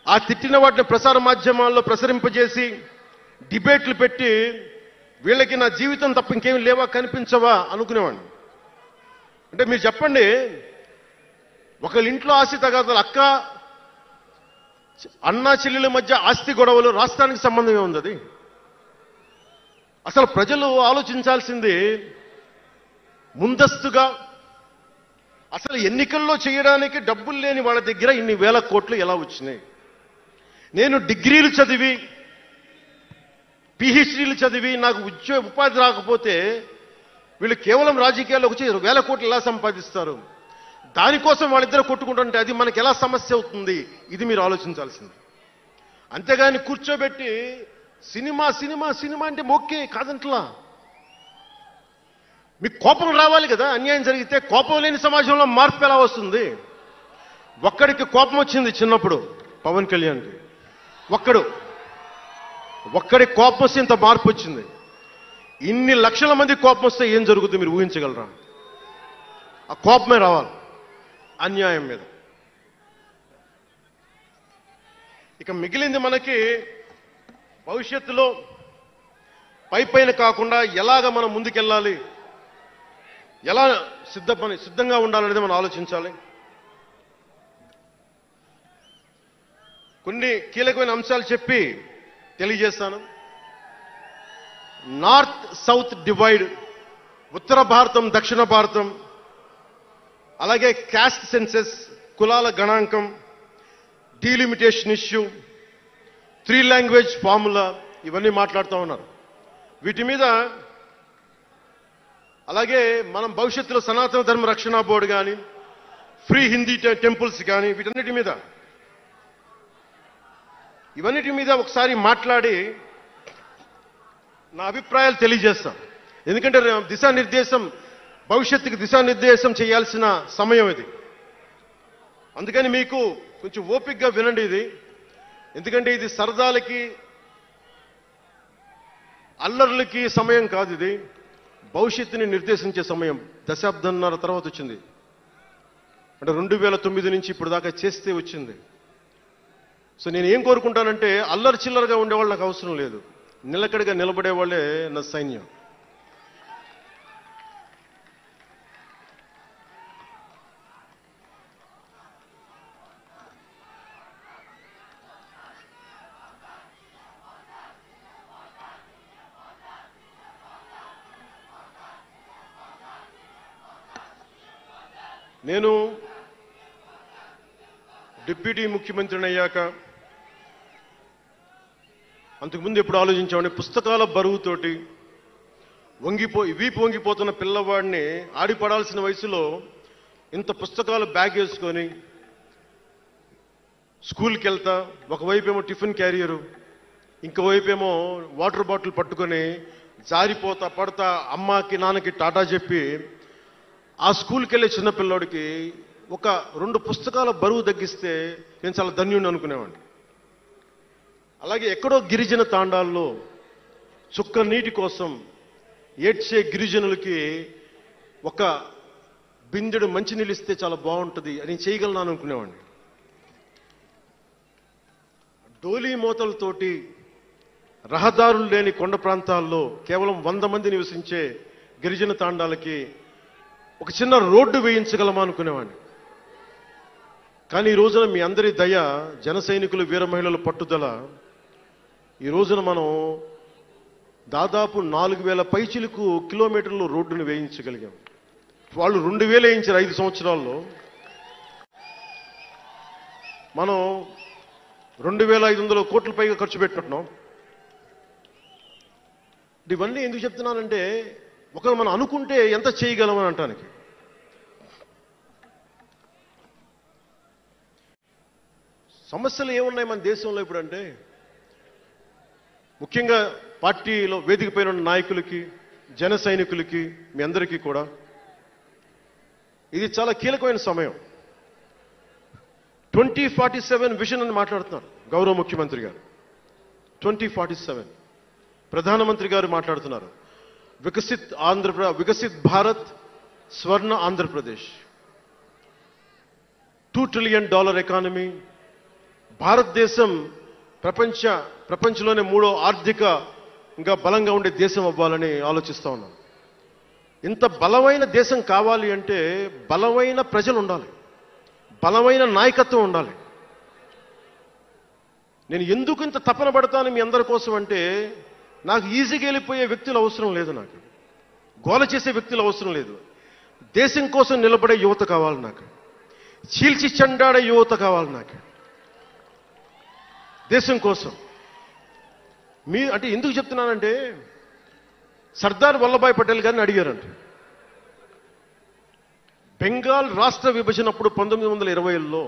ఆ తిట్టిన వాటిని ప్రసార మాధ్యమాల్లో ప్రసరింపజేసి డిబేట్లు పెట్టి వీళ్ళకి నా జీవితం తప్ప ఇంకేమి లేవా, కనిపించవా అనుకునేవాడిని. అంటే మీరు చెప్పండి, ఒకళ్ళ ఇంట్లో ఆస్తి తగాదాలు, అన్నా చెల్లెల మధ్య ఆస్తి గొడవలు, రాష్ట్రానికి సంబంధమే ఉంది అది. అసలు ప్రజలు ఆలోచించాల్సింది ముందస్తుగా, అసలు ఎన్నికల్లో చేయడానికి డబ్బులు లేని వాళ్ళ దగ్గర ఇన్ని వేల కోట్లు ఎలా వచ్చినాయి? నేను డిగ్రీలు చదివి, పిహెచ్డీలు చదివి నాకు ఉపాధి రాకపోతే వీళ్ళు కేవలం రాజకీయాల్లోకి వచ్చి వేల కోట్లు ఎలా సంపాదిస్తారు? దానికోసం వాళ్ళిద్దరు కొట్టుకుంటుంటే అది మనకి ఎలా సమస్య అవుతుంది? ఇది మీరు ఆలోచించాల్సింది. అంతేగాని కూర్చోబెట్టి సినిమా సినిమా సినిమా అంటే మొక్కే కాదంట్లా. మీకు కోపం రావాలి కదా, అన్యాయం జరిగితే. కోపం లేని సమాజంలో మార్పు ఎలా వస్తుంది? ఒక్కడికి కోపం వచ్చింది చిన్నప్పుడు, పవన్ కళ్యాణ్కి. ఒక్కడి కోపం వస్తే ఇంత మార్పు వచ్చింది. ఇన్ని లక్షల మంది కోపం వస్తే ఏం జరుగుతుంది మీరు ఊహించగలరా? ఆ కోపమే రావాలి అన్యాయం మీద. ఇక మిగిలింది మనకి భవిష్యత్తులో పైపైన కాకుండా ఎలాగ మనం ముందుకెళ్ళాలి, ఎలా సిద్ధంగా ఉండాలనేది మనం ఆలోచించాలి. కొన్ని కీలకమైన అంశాలు చెప్పి తెలియజేస్తాను. నార్త్ సౌత్ డివైడ్, ఉత్తర భారతం దక్షిణ భారతం, అలాగే క్యాస్ట్ సెన్సెస్, కులాల గణాంకం, డీలిమిటేషన్ ఇష్యూ, 3 లాంగ్వేజ్ ఫార్ములా, ఇవన్నీ మాట్లాడుతూ ఉన్నారు. వీటి మీద అలాగే మనం భవిష్యత్తులో సనాతన ధర్మ రక్షణ బోర్డు కానీ, ఫ్రీ హిందీ టెంపుల్స్ కానీ, ఇవన్నిటి మీద ఒకసారి మాట్లాడి నా అభిప్రాయాలు తెలియజేస్తాం. ఎందుకంటే భవిష్యత్తుకి దిశానిర్దేశం చేయాల్సిన సమయం ఇది. అందుకని మీకు కొంచెం ఓపికగా వినండి ఇది. ఎందుకంటే ఇది సరదాలకి అల్లర్లకి సమయం కాదు, ఇది భవిష్యత్తుని నిర్దేశించే సమయం. దశాబ్దంన్నర తర్వాత వచ్చింది, అంటే 2009 నుంచి ఇప్పుడు దాకా చేస్తే వచ్చింది. సో నేను ఏం కోరుకుంటానంటే, అల్లరి చిల్లరగా ఉండేవాళ్ళు నాకు అవసరం లేదు, నిలకడగా నిలబడేవాళ్లే నా సైన్యం. నేను డిప్యూటీ ముఖ్యమంత్రిని అయ్యాక అంతకుముందు ఎప్పుడు ఆలోచించామని, పుస్తకాల బరువుతోటి వీపు వంగిపోతున్న పిల్లవాడిని ఆడిపడాల్సిన వయసులో ఇంత పుస్తకాలు బ్యాగ్ వేసుకొని స్కూల్కి వెళ్తా, ఒకవైపు ఏమో టిఫిన్ క్యారియరు, ఇంకోవైపు ఏమో వాటర్ బాటిల్ పట్టుకొని జారిపోతా పడతా అమ్మకి నాన్నకి టాటా చెప్పి ఆ స్కూల్కి వెళ్ళే చిన్నపిల్లోడికి 2 పుస్తకాల బరువు తగ్గిస్తే నేను చాలా ధన్యుడిని అనుకునేవాడిని. అలాగే ఎక్కడో గిరిజన తాండాల్లో చుక్క నీటి కోసం ఏడ్చే గిరిజనులకి 1 బిందెడు మంచినీళ్ళు ఇస్తే చాలా బాగుంటుంది అని చేయగలను అనుకునేవాడిని. డోలీ మోతలతోటి రహదారులు లేని కొండ ప్రాంతాల్లో కేవలం 100 మంది నివసించే గిరిజన తాండాలకి ఒక చిన్న రోడ్డు వేయించగలమా అనుకునేవాడిని. కానీ ఈ రోజున మీ అందరి దయ, జన సైనికులు, వీర మహిళల పట్టుదల, ఈ రోజున మనం దాదాపు 4000 పైచిలకు కిలోమీటర్లు రోడ్డును వేయించగలిగాం. వాళ్ళు 2000 వేయించారు 5 సంవత్సరాల్లో. మనం 2500 కోట్ల పైగా ఖర్చు పెట్టుకుంటున్నాం. ఇవన్నీ ఎందుకు చెప్తున్నానంటే, ఒకరు మనం అనుకుంటే ఎంత చేయగలమని అంటానికి. సమస్యలు ఏమున్నాయి మన దేశంలో ఇప్పుడంటే, ముఖ్యంగా పార్టీలో వేదిక పైన ఉన్న నాయకులకి, జన సైనికులకి, మీ అందరికీ కూడా ఇది చాలా కీలకమైన సమయం. 2047 విజన్ అని మాట్లాడుతున్నారు గౌరవ ముఖ్యమంత్రి గారు. 2047 ప్రధానమంత్రి గారు మాట్లాడుతున్నారు. వికసిత్ భారత్, స్వర్ణ ఆంధ్రప్రదేశ్, $2 ట్రిలియన్ ఎకానమీ, భారతదేశం ప్రపంచంలోనే 3వ ఆర్థికంగా బలంగా ఉండే దేశం అవ్వాలని ఆలోచిస్తూ ఉన్నాం. ఇంత బలమైన దేశం కావాలి అంటే బలమైన ప్రజలు ఉండాలి, బలమైన నాయకత్వం ఉండాలి. నేను ఎందుకు ఇంత తపన పడతాను మీ అందరి కోసం అంటే, నాకు ఈజీగా వెళ్ళిపోయే వ్యక్తులు అవసరం లేదు, నాకు గోల చేసే వ్యక్తులు అవసరం లేదు. దేశం కోసం నిలబడే యువత కావాలి నాకు, చీల్చి చెండాడే యువత కావాలి నాకు దేశం కోసం. అంటే ఎందుకు చెప్తున్నానంటే, సర్దార్ వల్లభాయ్ పటేల్ గారిని అడిగారంట. బెంగాల్ రాష్ట్ర విభజనప్పుడు 1920లో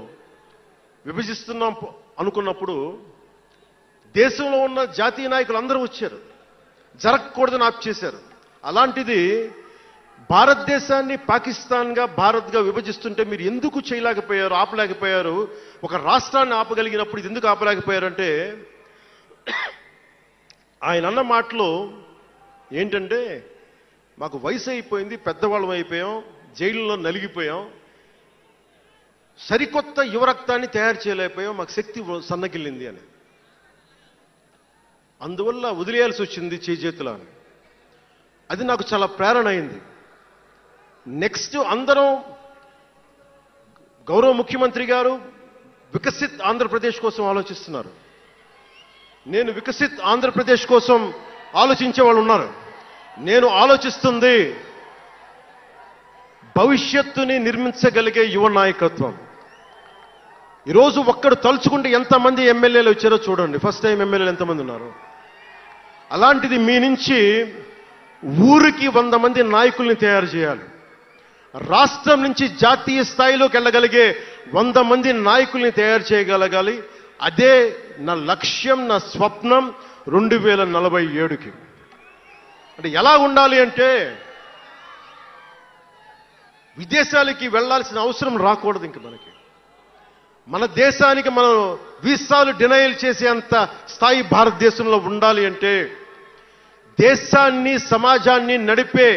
విభజిస్తున్నాం అనుకున్నప్పుడు దేశంలో ఉన్న జాతీయ నాయకులు అందరూ వచ్చారు, జరగకూడదని ఆప్ చేశారు. అలాంటిది భారతదేశాన్ని పాకిస్తాన్గా, భారత్గా విభజిస్తుంటే మీరు ఎందుకు చేయలేకపోయారు, ఆపలేకపోయారు? ఒక రాష్ట్రాన్ని ఆపగలిగినప్పుడు ఇది ఎందుకు ఆపలేకపోయారంటే, ఆయన అన్న మాటలు ఏంటంటే, మాకు వయసు అయిపోయింది, పెద్దవాళ్ళం అయిపోయాం, జైలులో నలిగిపోయాం, సరికొత్త యువరక్తాన్ని తయారు చేయలేకపోయాం, మాకు శక్తి సన్నగిల్లింది అని. అందువల్ల వదిలేయాల్సి వచ్చింది చేతుల అని. అది నాకు చాలా ప్రేరణ అయింది. నెక్స్ట్ అందరం, గౌరవ ముఖ్యమంత్రి గారు వికసిత్ ఆంధ్రప్రదేశ్ కోసం ఆలోచిస్తున్నారు. నేను వికసిత్ ఆంధ్రప్రదేశ్ కోసం ఆలోచించే వాళ్ళు ఉన్నారు. నేను ఆలోచిస్తుంది భవిష్యత్తుని నిర్మించగలిగే యువ నాయకత్వం. ఈరోజు ఒక్కడు తలుచుకుంటే ఎంతమంది ఎమ్మెల్యేలు వచ్చారో చూడండి. ఫస్ట్ టైం ఎమ్మెల్యేలు ఎంతమంది ఉన్నారు. అలాంటిది మీ నుంచి ఊరికి 100 మంది నాయకుల్ని తయారు చేయాలి. రాష్ట్రం నుంచి జాతీయ స్థాయిలోకి వెళ్ళగలిగే 100 మంది నాయకుల్ని తయారు చేయగలగాలి. అదే నా లక్ష్యం, నా స్వప్నం 2047కి. అంటే ఎలా ఉండాలి అంటే విదేశాలకి వెళ్లాల్సిన అవసరం రాకూడదు. ఇంక మన దేశానికి మనం వీసాలు డినైల్ చేసేంత స్థాయి భారతదేశంలో ఉండాలి అంటే దేశాన్ని, సమాజాన్ని నడిపే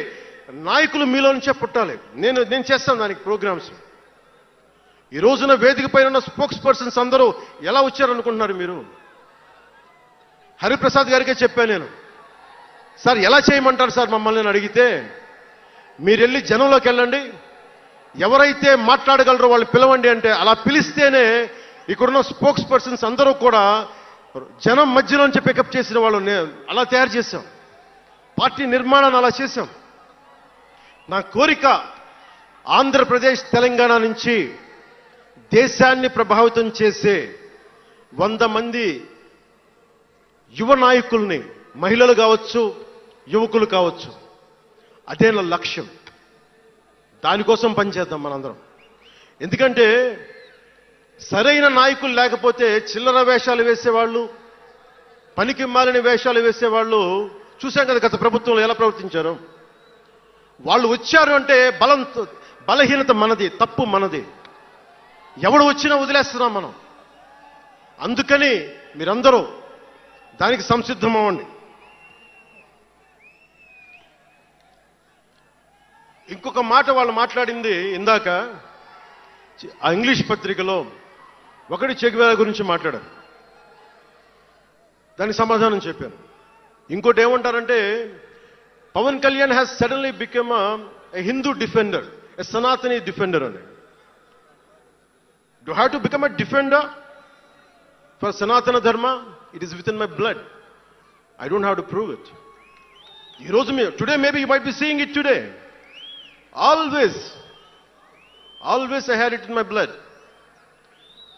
నాయకులు మీలో నుంచే పుట్టాలి. నేను చేస్తాను దానికి ప్రోగ్రామ్స్. ఈ రోజున వేదిక పైన ఉన్న స్పోక్స్ పర్సన్స్ అందరూ ఎలా వచ్చారనుకుంటున్నారు మీరు? హరిప్రసాద్ గారికే చెప్పాను నేను, సార్ ఎలా చేయమంటారు సార్ మమ్మల్ని అని అడిగితే, మీరు వెళ్ళి జనంలోకి వెళ్ళండి, ఎవరైతే మాట్లాడగలరో వాళ్ళు పిలవండి అంటే, అలా పిలిస్తేనే ఇక్కడున్న స్పోక్స్ పర్సన్స్ అందరూ కూడా జనం మధ్యలోంచి పికప్ చేసిన వాళ్ళు అలా తయారు చేశాం. పార్టీ నిర్మాణాన్ని అలా చేశాం. నా కోరిక ఆంధ్రప్రదేశ్, తెలంగాణ నుంచి దేశాన్ని ప్రభావితం చేసే 100 మంది యువ నాయకుల్ని, మహిళలు కావచ్చు, యువకులు కావచ్చు, అదే నా లక్ష్యం. దానికోసం పనిచేద్దాం మనందరం. ఎందుకంటే సరైన నాయకులు లేకపోతే చిల్లర వేషాలు వేసేవాళ్ళు, పనికి మాలిన వేషాలు వేసేవాళ్ళు చూశాం కదా గత ప్రభుత్వంలో ఎలా ప్రవర్తించారు. వాళ్ళు వచ్చారు అంటే బలహీనత మనది, తప్పు మనది. ఎవడు వచ్చినా వదిలేస్తున్నాం మనం. అందుకని మీరందరూ దానికి సంసిద్ధం అవ్వండి. ఇంకొక మాట వాళ్ళు మాట్లాడింది ఇందాక ఆ ఇంగ్లీష్ పత్రికలో, ఒకటి చె గెవేరా గురించి మాట్లాడారు, దానికి సమాధానం చెప్పాను. ఇంకోటి ఏమంటారంటే Pawan Kalyan has suddenly become a Hindu defender, a Sanatani defender అని. Do I have to become a defender for Sanatana Dharma? It is within my blood. I don't have to prove it. Today maybe you might be seeing it today. Always I had it in my blood.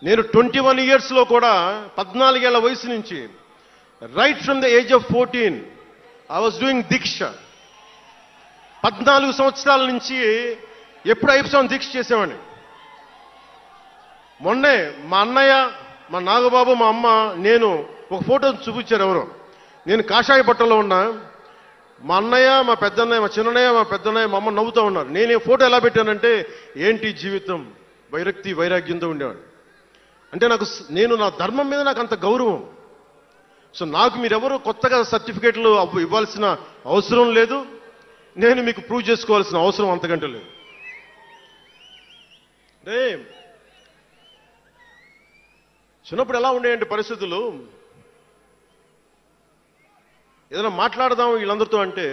నేను 21 years లో కూడా 14 ఏళ్ల వయసు నుంచి right from the age of 14 I was doing దీక్ష. 14 సంవత్సరాల నుంచి ఎప్పుడు అయ్యప్ప దీక్ష చేసేవాడిని. మొన్నే మా అన్నయ్య, మా నాగబాబు, మా అమ్మ, నేను ఒక ఫోటో చూపించారు ఎవరో. నేను కాషాయ బట్టలో ఉన్నా, మా అన్నయ్య, మా పెద్దన్నయ్య, మా చిన్నయ్య, మా పెద్దన్నయ్య, మా అమ్మ నవ్వుతూ ఉన్నారు. నేను ఈ ఫోటో ఎలా పెట్టానంటే ఏంటి జీవితం, వైరాగ్యంతో ఉండేవాడు. అంటే నేను నా ధర్మం మీద నాకు అంత గౌరవం. సో నాకు మీరెవరూ కొత్తగా సర్టిఫికేట్లు ఇవ్వాల్సిన అవసరం లేదు, నేను మీకు ప్రూవ్ చేసుకోవాల్సిన అవసరం అంతకంటే లేదు. అంటే చిన్నప్పుడు ఎలా ఉండేయంటే పరిస్థితులు, ఏదైనా మాట్లాడదాం వీళ్ళందరితో అంటే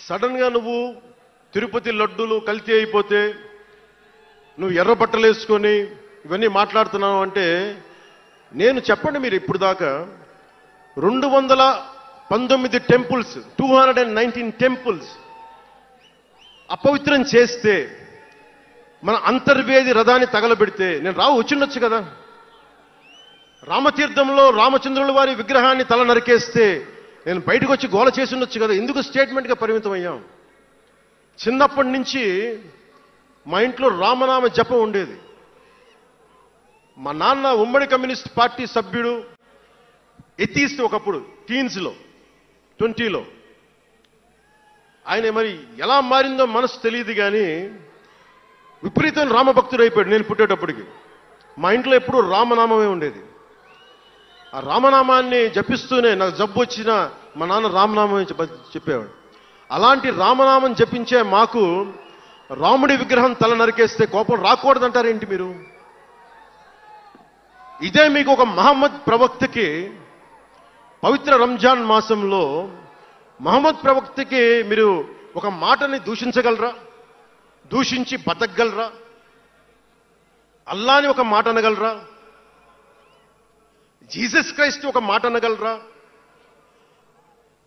సడన్ గా నువ్వు తిరుపతి లడ్డూలు కల్తీ అయిపోతే నువ్వు ఎర్ర బట్టలు వేసుకొని ఇవన్నీ మాట్లాడుతున్నావు అంటే, నేను చెప్పండి మీరు ఇప్పుడు దాకా 219 టెంపుల్స్, 219 టెంపుల్స్ అపవిత్రం చేస్తే, మన అంతర్వేది రథాన్ని తగలబెడితే నేను వచ్చిండొచ్చు కదా. రామతీర్థంలో రామచంద్రుల వారి విగ్రహాన్ని తల నరికేస్తే నేను బయటకు వచ్చి గోల చేసి ఉండొచ్చు కదా. ఎందుకు స్టేట్మెంట్గా పరిమితం అయ్యాం? చిన్నప్పటి నుంచి మా ఇంట్లో రామనామ జపం ఉండేది. మా నాన్న ఉమ్మడి కమ్యూనిస్ట్ పార్టీ సభ్యుడు, ఎథీస్ట్ ఒకప్పుడు, టీన్స్లో 20లో. ఆయన మరి ఎలా మారిందో మనసు తెలియదు కానీ విపరీతం రామభక్తుడు అయిపోయాడు. నేను పుట్టేటప్పటికి మా ఇంట్లో ఎప్పుడూ రామనామమే ఉండేది. ఆ రామనామాన్ని జపిస్తూనే నాకు జబ్బు వచ్చినా మా నాన్న రామనామమే చెప్పేవాడు. అలాంటి రామనామం జపించే మాకు రాముడి విగ్రహం తల నరికేస్తే కోపం రాకూడదంటారేంటి మీరు? ఇదే మీకు ఒక మహమ్మద్ ప్రవక్తకి పవిత్ర రంజాన్ మాసంలో మహమ్మద్ ప్రవక్తకి మీరు ఒక మాటని దూషించగలరా? దూషించి బతకగలరా? అల్లాని ఒక మాట అనగలరా? జీసస్ క్రైస్ట్ ఒక మాట అనగలరా?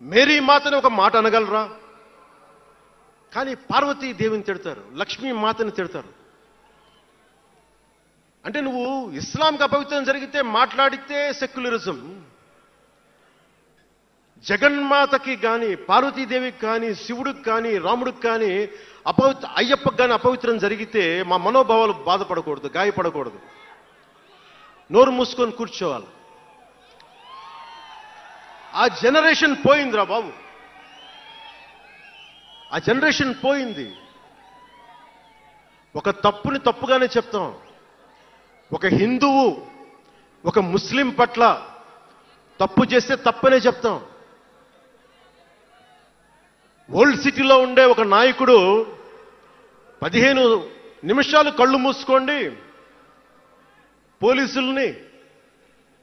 మేరీ మాతని ఒక మాట అనగలరా? కానీ పార్వతీ దేవిని తిడతారు, లక్ష్మీ మాతని తిడతారు. అంటే నువ్వు ఇస్లాంకి అపవిత్రం జరిగితే మాట్లాడితే సెక్యులరిజం, జగన్మాతకి కానీ, పార్వతీదేవికి కానీ, శివుడికి కానీ, రాముడికి కానీ, అయ్యప్పకి కానీ అపవిత్రం జరిగితే మా మనోభావాలు బాధపడకూడదు, గాయపడకూడదు, నోరు మూసుకొని కూర్చోవాలి. ఆ జనరేషన్ పోయిందిరా బాబు, ఆ జనరేషన్ పోయింది. ఒక తప్పుని తప్పుగానే చెప్తాం. ఒక హిందువు ఒక ముస్లిం పట్ల తప్పు చేస్తే తప్పనే చెప్తాం. ఓల్డ్ సిటీలో ఉండే ఒక నాయకుడు 15 నిమిషాలు కళ్ళు మూసుకోండి, పోలీసుల్ని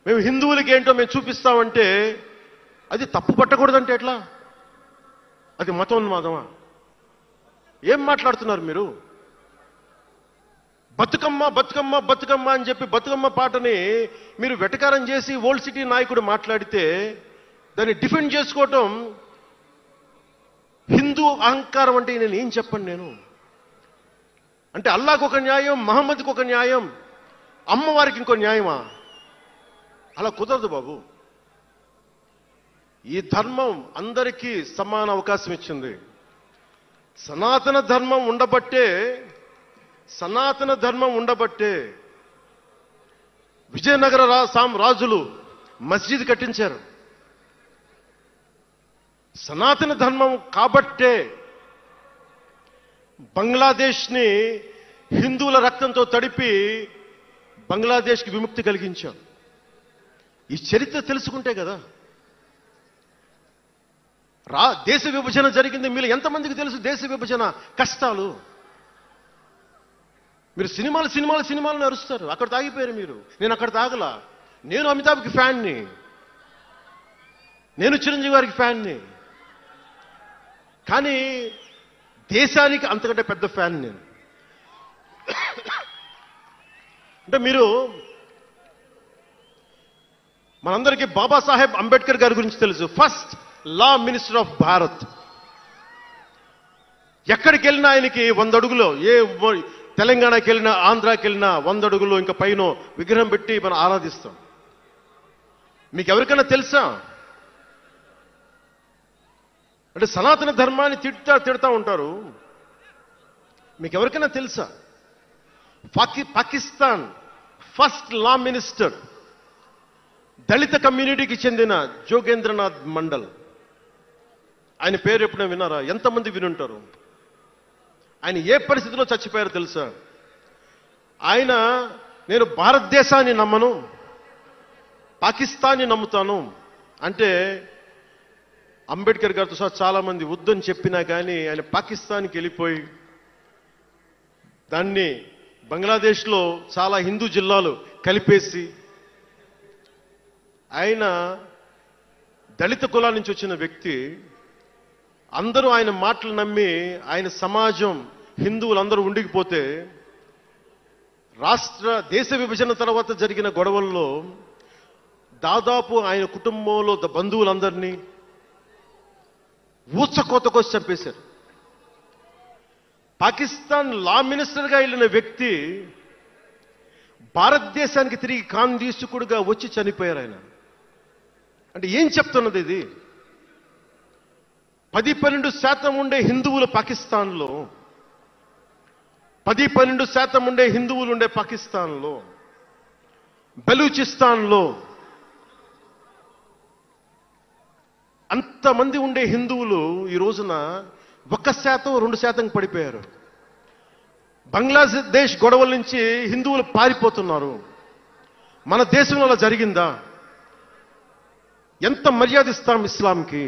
మేము హిందువులకి ఏంటో మేము చూపిస్తామంటే అది తప్పు పట్టకూడదంటే ఎట్లా? అది మతోన్మాదమా? ఏం మాట్లాడుతున్నారు మీరు? బతుకమ్మ బతుకమ్మ బతుకమ్మ అని చెప్పి బతుకమ్మ పాటని మీరు వెటకారం చేసి ఓల్డ్ సిటీ నాయకుడు మాట్లాడితే దాన్ని డిఫెండ్ చేసుకోవటం హిందూ అహంకారం అంటే నేను ఏం చెప్పండి? నేను అంటే అల్లాహకు ఒక న్యాయం, మహమ్మద్కి ఒక న్యాయం, అమ్మవారికి ఇంకో న్యాయమా? అలా కుదరదు బాబు. ఈ ధర్మం అందరికీ సమాన అవకాశం ఇచ్చింది. సనాతన ధర్మం ఉండబట్టే విజయనగర రాజులు మస్జిద్ కట్టించారు. సనాతన ధర్మం కాబట్టే బంగ్లాదేశ్ని హిందువుల రక్తంతో తడిపి బంగ్లాదేశ్కి విముక్తి కలిగించాం. ఈ చరిత్ర తెలుసుకుంటే కదా. దేశ విభజన జరిగింది. మీరు ఎంతమందికి తెలుసు దేశ విభజన కష్టాలు? మీరు సినిమాలు నరుస్తారు, అక్కడ తాగిపోయారు మీరు. నేను అక్కడ తాగలా. నేను అమితాబ్కి ఫ్యాన్ని, నేను చిరంజీవి గారికి ఫ్యాన్ని, కానీ దేశానికి అంతకంటే పెద్ద ఫ్యాన్ నేను. అంటే మీరు మనందరికీ బాబాసాహెబ్ అంబేద్కర్ గారి గురించి తెలుసు. First law minister of Bharat. ఎక్కడికి వెళ్ళినా ఆయనకి 100 అడుగులో, తెలంగాణకి వెళ్ళినా, ఆంధ్రాకి వెళ్ళినా 100 అడుగులు ఇంకా పైన విగ్రహం పెట్టి మనం ఆరాధిస్తాం. మీకు ఎవరికైనా తెలుసా? అంటే సనాతన ధర్మాన్ని తిడతా ఉంటారు. మీకు ఎవరికైనా తెలుసా? పాకిస్తాన్ ఫస్ట్ లా మినిస్టర్ దళిత కమ్యూనిటీకి చెందిన జోగేంద్రనాథ్ మండల్. ఆయన పేరు ఎప్పుడైనా విన్నారా? ఎంతమంది వినుంటారు? ఆయన ఏ పరిస్థితిలో చచ్చిపోయారో తెలుసా? ఆయన నేను భారతదేశాన్ని నమ్మను, పాకిస్తాన్ని నమ్ముతాను అంటే అంబేద్కర్ గారితో సహా చాలా మంది వద్దని చెప్పినా కానీ ఆయన పాకిస్తాన్కి వెళ్ళిపోయి దాన్ని బంగ్లాదేశ్లో చాలా హిందూ జిల్లాలు కలిపేసి ఆయన దళిత కులాల నుంచి వచ్చిన వ్యక్తి. అందరూ ఆయన మాటలు నమ్మి ఆయన సమాజం హిందువులందరూ ఉండిపోతే దేశ విభజన తర్వాత జరిగిన గొడవల్లో దాదాపు ఆయన కుటుంబంలో బంధువులందరినీ ఊచకోతకోసి చంపేశారు. పాకిస్తాన్ లా మినిస్టర్గా వెళ్ళిన వ్యక్తి భారతదేశానికి తిరిగి కాందీసుకుడుగా వచ్చి చనిపోయారు ఆయన. అంటే ఏం చెప్తున్నది ఇది? 10-12% ఉండే హిందువులు పాకిస్తాన్లో, 10-12% ఉండే హిందువులు ఉండే పాకిస్తాన్లో, బలూచిస్తాన్లో అంతమంది ఉండే హిందువులు ఈ రోజున 1%-2% పడిపోయారు. బంగ్లాదేశ్ గొడవల నుంచి హిందువులు పారిపోతున్నారు. మన దేశంలో అలా జరిగిందా? ఎంత మర్యాద ఇస్తాం ఇస్లాంకి?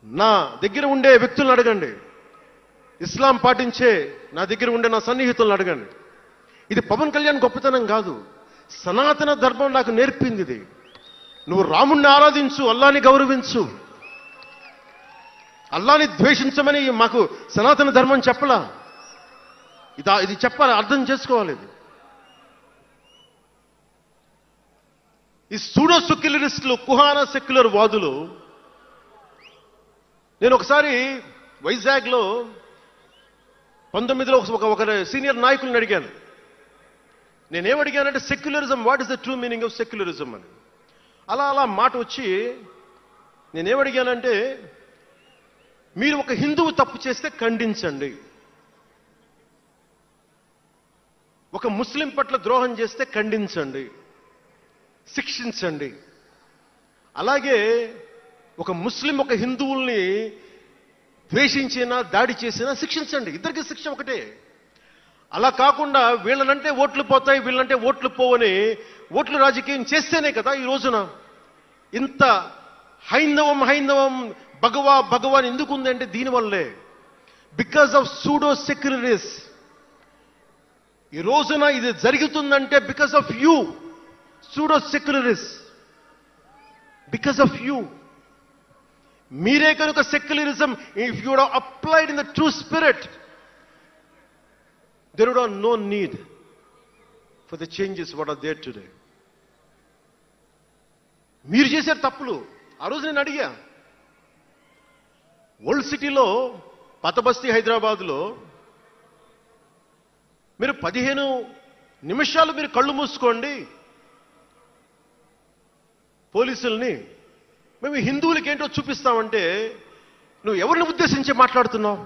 నా దగ్గర ఉండే వ్యక్తులను అడగండి, ఇస్లాం పాటించే నా దగ్గర ఉండే నా సన్నిహితులను అడగండి. ఇది పవన్ కళ్యాణ్ గొప్పతనం కాదు, సనాతన ధర్మం నాకు నేర్పింది ఇది. నువ్వు రాముణ్ణి ఆరాధించు, అల్లాని గౌరవించు, అల్లాని ద్వేషించమని మాకు సనాతన ధర్మం చెప్పలా. ఇది చెప్పాలి, అర్థం చేసుకోవాలి. ఇది ఈ సూడో సెక్యులరిస్టులు, కుహానా సెక్యులర్ వాదులు. నేను ఒకసారి వైజాగ్లో 19లో ఒక సీనియర్ నాయకుల్ని అడిగాను. నేనేమడిగానంటే secularism, what is the true meaning of secularism అని. అలా మాట వచ్చి నేనేమడిగానంటే, మీరు ఒక హిందువు తప్పు చేస్తే ఖండించండి, ఒక ముస్లిం పట్ల ద్రోహం చేస్తే ఖండించండి, శిక్షించండి. అలాగే ఒక ముస్లిం ఒక హిందువుల్ని ద్వేషించినా దాడి చేసినా శిక్షించండి. ఇద్దరికి శిక్ష ఒకటే. అలా కాకుండా వీళ్ళనంటే ఓట్లు పోతాయి, వీళ్ళంటే ఓట్లు పోవని ఓట్లు రాజకీయం చేస్తేనే కదా ఈ రోజున ఇంత హైందవం భగవాన్ ఎందుకు ఉందంటే దీనివల్లే. Because of pseudo secularists. ఈ రోజున ఇది జరుగుతుందంటే because of you pseudo secularists, because of you. మీరే కనుక secularism, if you would have applied in the true spirit, there would have no need for the changes what are there today. మీరు చేసే తప్పులు ఆ రోజు నేను అడిగా. ఓల్డ్ సిటీలో పతబస్తీ హైదరాబాద్లో మీరు 15 నిమిషాలు మీరు కళ్ళు మూసుకోండి, పోలీసుల్ని మేము హిందువులకి ఏంటో చూపిస్తామంటే నువ్వు ఎవరిని ఉద్దేశించి మాట్లాడుతున్నావు?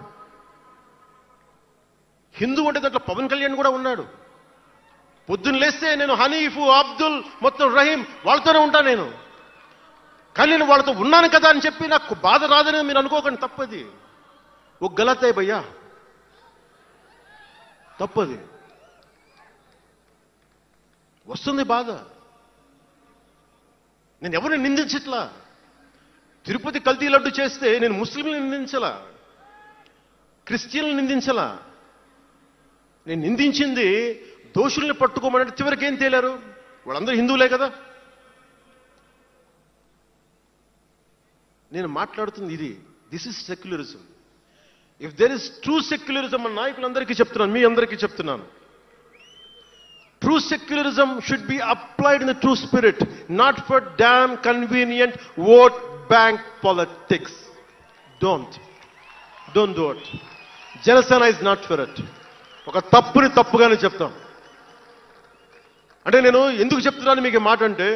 హిందూ అంటే దాంట్లో పవన్ కళ్యాణ్ కూడా ఉన్నాడు. పొద్దున్న లేస్తే నేను హనీఫ్, అబ్దుల్, మొత్తం రహీం వాళ్ళతోనే ఉంటాను నేను. కానీ నేను వాళ్ళతో ఉన్నాను కదా అని చెప్పి నాకు బాధ రాదని మీరు అనుకోకండి, తప్పది. ఓ గలత్ హై భయ్యా, తప్పది. వస్తుంది బాధ. నేను ఎవరిని నిందించట్లా. తిరుపతి కల్తీ లడ్డు చేస్తే నేను ముస్లింలను నిందించలా, క్రిస్టియన్లను నిందించలా. నేను నిందించింది దోషుల్ని పట్టుకోమని. చివరికి ఏం తేలారు? వాళ్ళందరూ హిందువులే కదా. నేను మాట్లాడుతుంది ఇది. This is secularism. If there is true secularism, మన నాయకులందరికీ చెప్తున్నాను, మీ అందరికీ చెప్తున్నాను, true secularism should be applied in the true spirit, not for damn convenient vote bank politics. Don't do it. Janasena is not for it. ఒక తప్పుని తప్పుగానే చెప్తాం. అంటే నేను ఎందుకు చెప్తున్నాను మీకు మాట అంటే,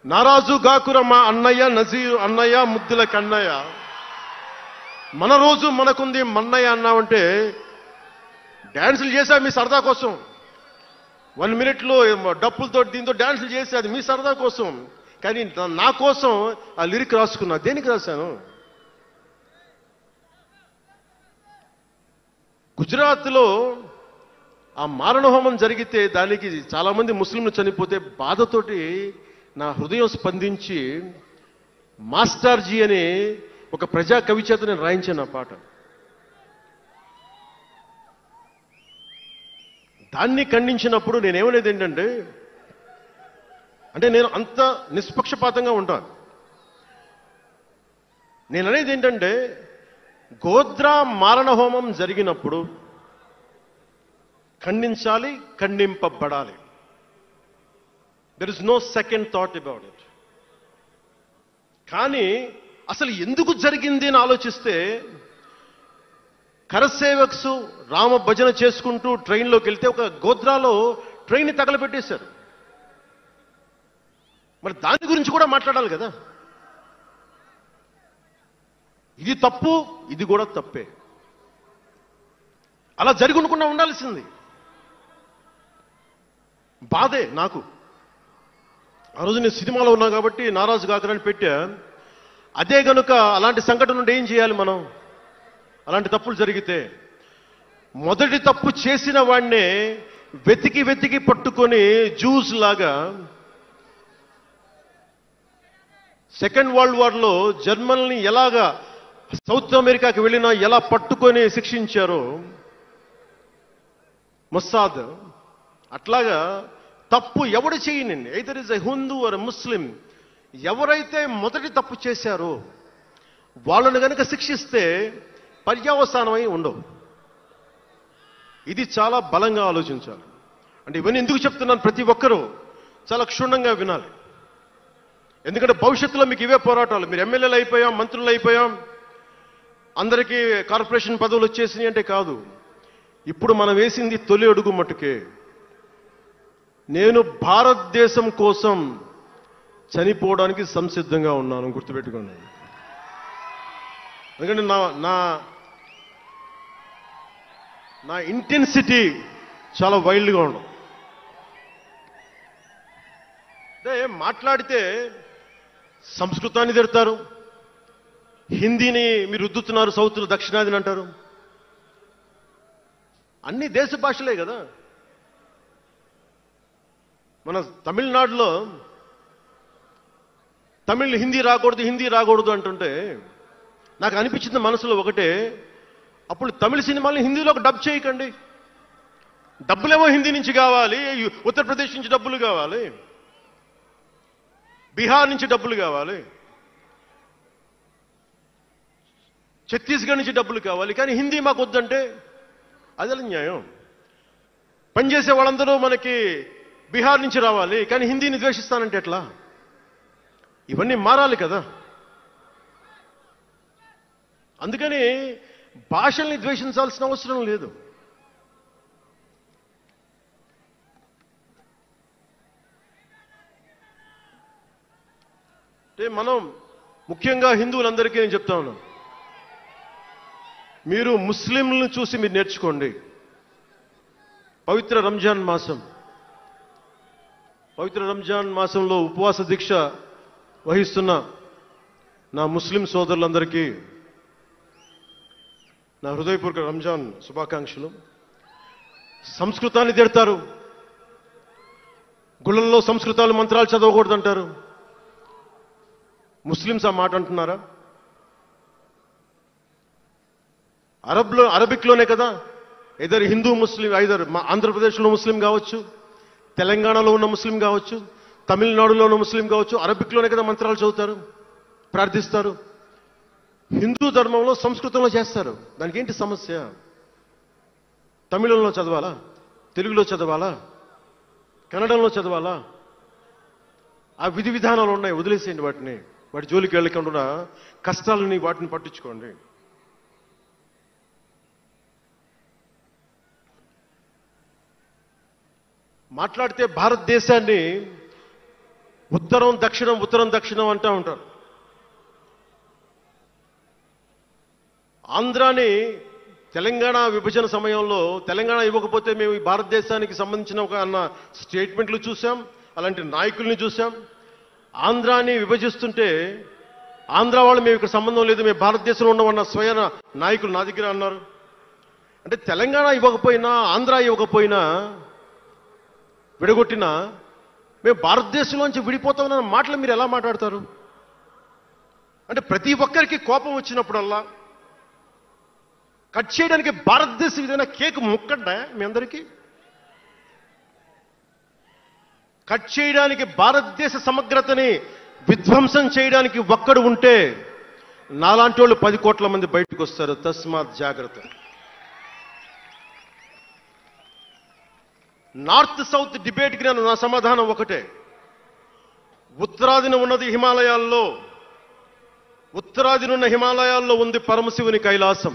నారాజు గాకుర మా అన్నయ్య నజీర్ అన్నయ్య ముద్దుల కన్నయ్య, మన రోజు మనకుంది మన్నయ్య అన్నామంటే డాన్సులు చేశా మీ సరదా కోసం. 1 minute డప్పులతో దీంతో డాన్సులు చేసి అది మీ సరదా కోసం. కానీ నా కోసం ఆ లిరిక్ రాసుకున్నా. దేనికి రాశాను? గుజరాత్లో ఆ మారణహోమం జరిగితే దానికి చాలా మంది ముస్లింలు చనిపోతే బాధతోటి నా హృదయం స్పందించి మాస్టర్జీ అనే ఒక ప్రజా కవి చేత నేను రాయించాను ఆ పాట. దాన్ని ఖండించినప్పుడు నేనేమనేది ఏంటంటే, అంటే నేను అంత నిష్పక్షపాతంగా ఉంటాను. నేననేది ఏంటంటే, గోద్రా మారణహోమం జరిగినప్పుడు ఖండించాలి, ఖండింపబడాలి. There is no second thought about it. కానీ అసలు ఎందుకు జరిగింది అని ఆలోచిస్తే, కరసేవక్స్ రామ భజన చేసుకుంటూ ట్రైన్లోకి వెళ్తే ఒక గోద్రాలో ట్రైన్ తగలబెట్టేశారు. మరి దాని గురించి కూడా మాట్లాడాలి కదా. ఇది తప్పు, ఇది కూడా తప్పే. అలా జరుగుకుండా ఉండాల్సింది. బాధే నాకు. ఆ రోజు నేను సినిమాలో ఉన్నా కాబట్టి నారాజు గాకరని పెట్టా. అదే గనుక అలాంటి సంఘటన నుండి ఏం చేయాలి మనం? అలాంటి తప్పులు జరిగితే మొదటి తప్పు చేసిన వాడినే వెతికి వెతికి పట్టుకొని జ్యూస్ లాగా సెకండ్ వరల్డ్ వార్లో జర్మనీని ఎలాగా సౌత్ అమెరికాకి వెళ్ళినా ఎలా పట్టుకొని శిక్షించారో మొస్సాద్, అట్లాగా తప్పు ఎవడు చేయనండి, either is a Hindu or Muslim, ఎవరైతే మొదటి తప్పు చేశారో వాళ్ళను గనక శిక్షిస్తే పర్యవసానమై ఉండవు. ఇది చాలా బలంగా ఆలోచించాలి. అంటే ఇవన్నీ ఎందుకు చెప్తున్నాను, ప్రతి ఒక్కరూ చాలా క్షుణ్ణంగా వినాలి. ఎందుకంటే భవిష్యత్తులో మీకు ఇవే పోరాటాలు. మీరు ఎమ్మెల్యేలు అయిపోయాం, మంత్రులు అయిపోయాం, అందరికీ కార్పొరేషన్ పదవులు వచ్చేసినాయి అంటే కాదు. ఇప్పుడు మనం వేసింది తొలి అడుగు మట్టుకే. నేను భారతదేశం కోసం చనిపోవడానికి సంసిద్ధంగా ఉన్నాను, గుర్తుపెట్టుకోండి. ఎందుకంటే నా ఇంటెన్సిటీ చాలా వైల్డ్గా ఉండదు. అంటే మాట్లాడితే సంస్కృతాన్ని తిడతారు, హిందీని మీరు రుద్దుతున్నారు, సౌత్లో దక్షిణాదిని అంటారు. అన్ని దేశ భాషలే కదా. మన తమిళనాడులో తమిళ్ హిందీ రాకూడదు అంటుంటే నాకు అనిపించింది మనసులో ఒకటే, అప్పుడు తమిళ సినిమాల్ని హిందీలోకి డబ్ చేయకండి. డబ్బులేమో హిందీ నుంచి కావాలి, ఉత్తరప్రదేశ్ నుంచి డబ్బులు కావాలి, బీహార్ నుంచి డబ్బులు కావాలి, ఛత్తీస్గఢ్ నుంచి డబ్బులు కావాలి, కానీ హిందీ మాకు వద్దంటే అదే న్యాయం. పనిచేసే వాళ్ళందరూ మనకి బీహార్ నుంచి రావాలి, కానీ హిందీని ద్వేషిస్తానంటే ఎట్లా? ఇవన్నీ మారాలి కదా. అందుకని భాషల్ని ద్వేషించాల్సిన అవసరం లేదు. అంటే మనం ముఖ్యంగా హిందువులందరికీ నేను చెప్తా ఉన్నాను, మీరు ముస్లింలను చూసి మీరు నేర్చుకోండి. పవిత్ర రంజాన్ మాసంలో ఉపవాస దీక్ష వహిస్తున్న నా ముస్లిం సోదరులందరికీ నా హృదయపూర్వక రంజాన్ శుభాకాంక్షలు. సంస్కృతాన్ని తిడతారు, గుళ్ళల్లో సంస్కృతాలు మంత్రాలు చదవకూడదంటారు. ముస్లిమ్స్ ఆ మాట అంటున్నారా? అరబిక్లోనే కదా, ఐదర్ హిందూ ముస్లిం, ఐదర్ ఆంధ్రప్రదేశ్లో ముస్లిం కావచ్చు, తెలంగాణలో ఉన్న ముస్లిం కావచ్చు, తమిళనాడులో ఉన్న ముస్లిం కావచ్చు, అరబిక్లోనే కదా మంత్రాలు చదువుతారు, ప్రార్థిస్తారు. హిందూ ధర్మంలో సంస్కృతంలో చేస్తారు. దానికి ఏంటి సమస్య? తమిళంలో చదవాలా, తెలుగులో చదవాలా, కన్నడంలో చదవాలా? ఆ విధి విధానాలు ఉన్నాయి, వదిలేసేయండి వాటిని. వాటి జోలికి వెళ్ళకుండా కష్టాలని వాటిని పట్టించుకోండి. మాట్లాడితే భారతదేశాన్ని ఉత్తరం దక్షిణం అంటూ ఉంటారు. ఆంధ్రాని తెలంగాణ విభజన సమయంలో తెలంగాణ ఇవ్వకపోతే మేము ఈ భారతదేశానికి సంబంధించిన ఒక అన్న స్టేట్మెంట్లు చూసాం, అలాంటి నాయకుల్ని చూసాం. ఆంధ్రాని విభజిస్తుంటే ఆంధ్ర వాళ్ళు మేము ఇక్కడ సంబంధం లేదు, మేము భారతదేశంలో ఉండమన్న స్వయం నాయకులు నా దగ్గర అన్నారు. అంటే తెలంగాణ ఇవ్వకపోయినా, ఆంధ్ర ఇవ్వకపోయినా, విడగొట్టినా మేము భారతదేశంలోంచి విడిపోతామన్న మాటలు మీరు ఎలా మాట్లాడతారు? అంటే ప్రతి ఒక్కరికి కోపం వచ్చినప్పుడల్లా కట్ చేయడానికి భారతదేశం ఏదైనా కేక్ ముక్కడ్డా మీ అందరికీ? కట్ చేయడానికి, భారతదేశ సమగ్రతని విధ్వంసం చేయడానికి ఒక్కడు ఉంటే నాలాంటి వాళ్ళు 10 కోట్ల మంది బయటకు వస్తారు. తస్మాత్ జాగ్రత్త. నార్త్ సౌత్ డిబేట్కి నా సమాధానం ఒకటే. ఉత్తరాదిన ఉన్న హిమాలయాల్లో ఉంది పరమశివుని కైలాసం.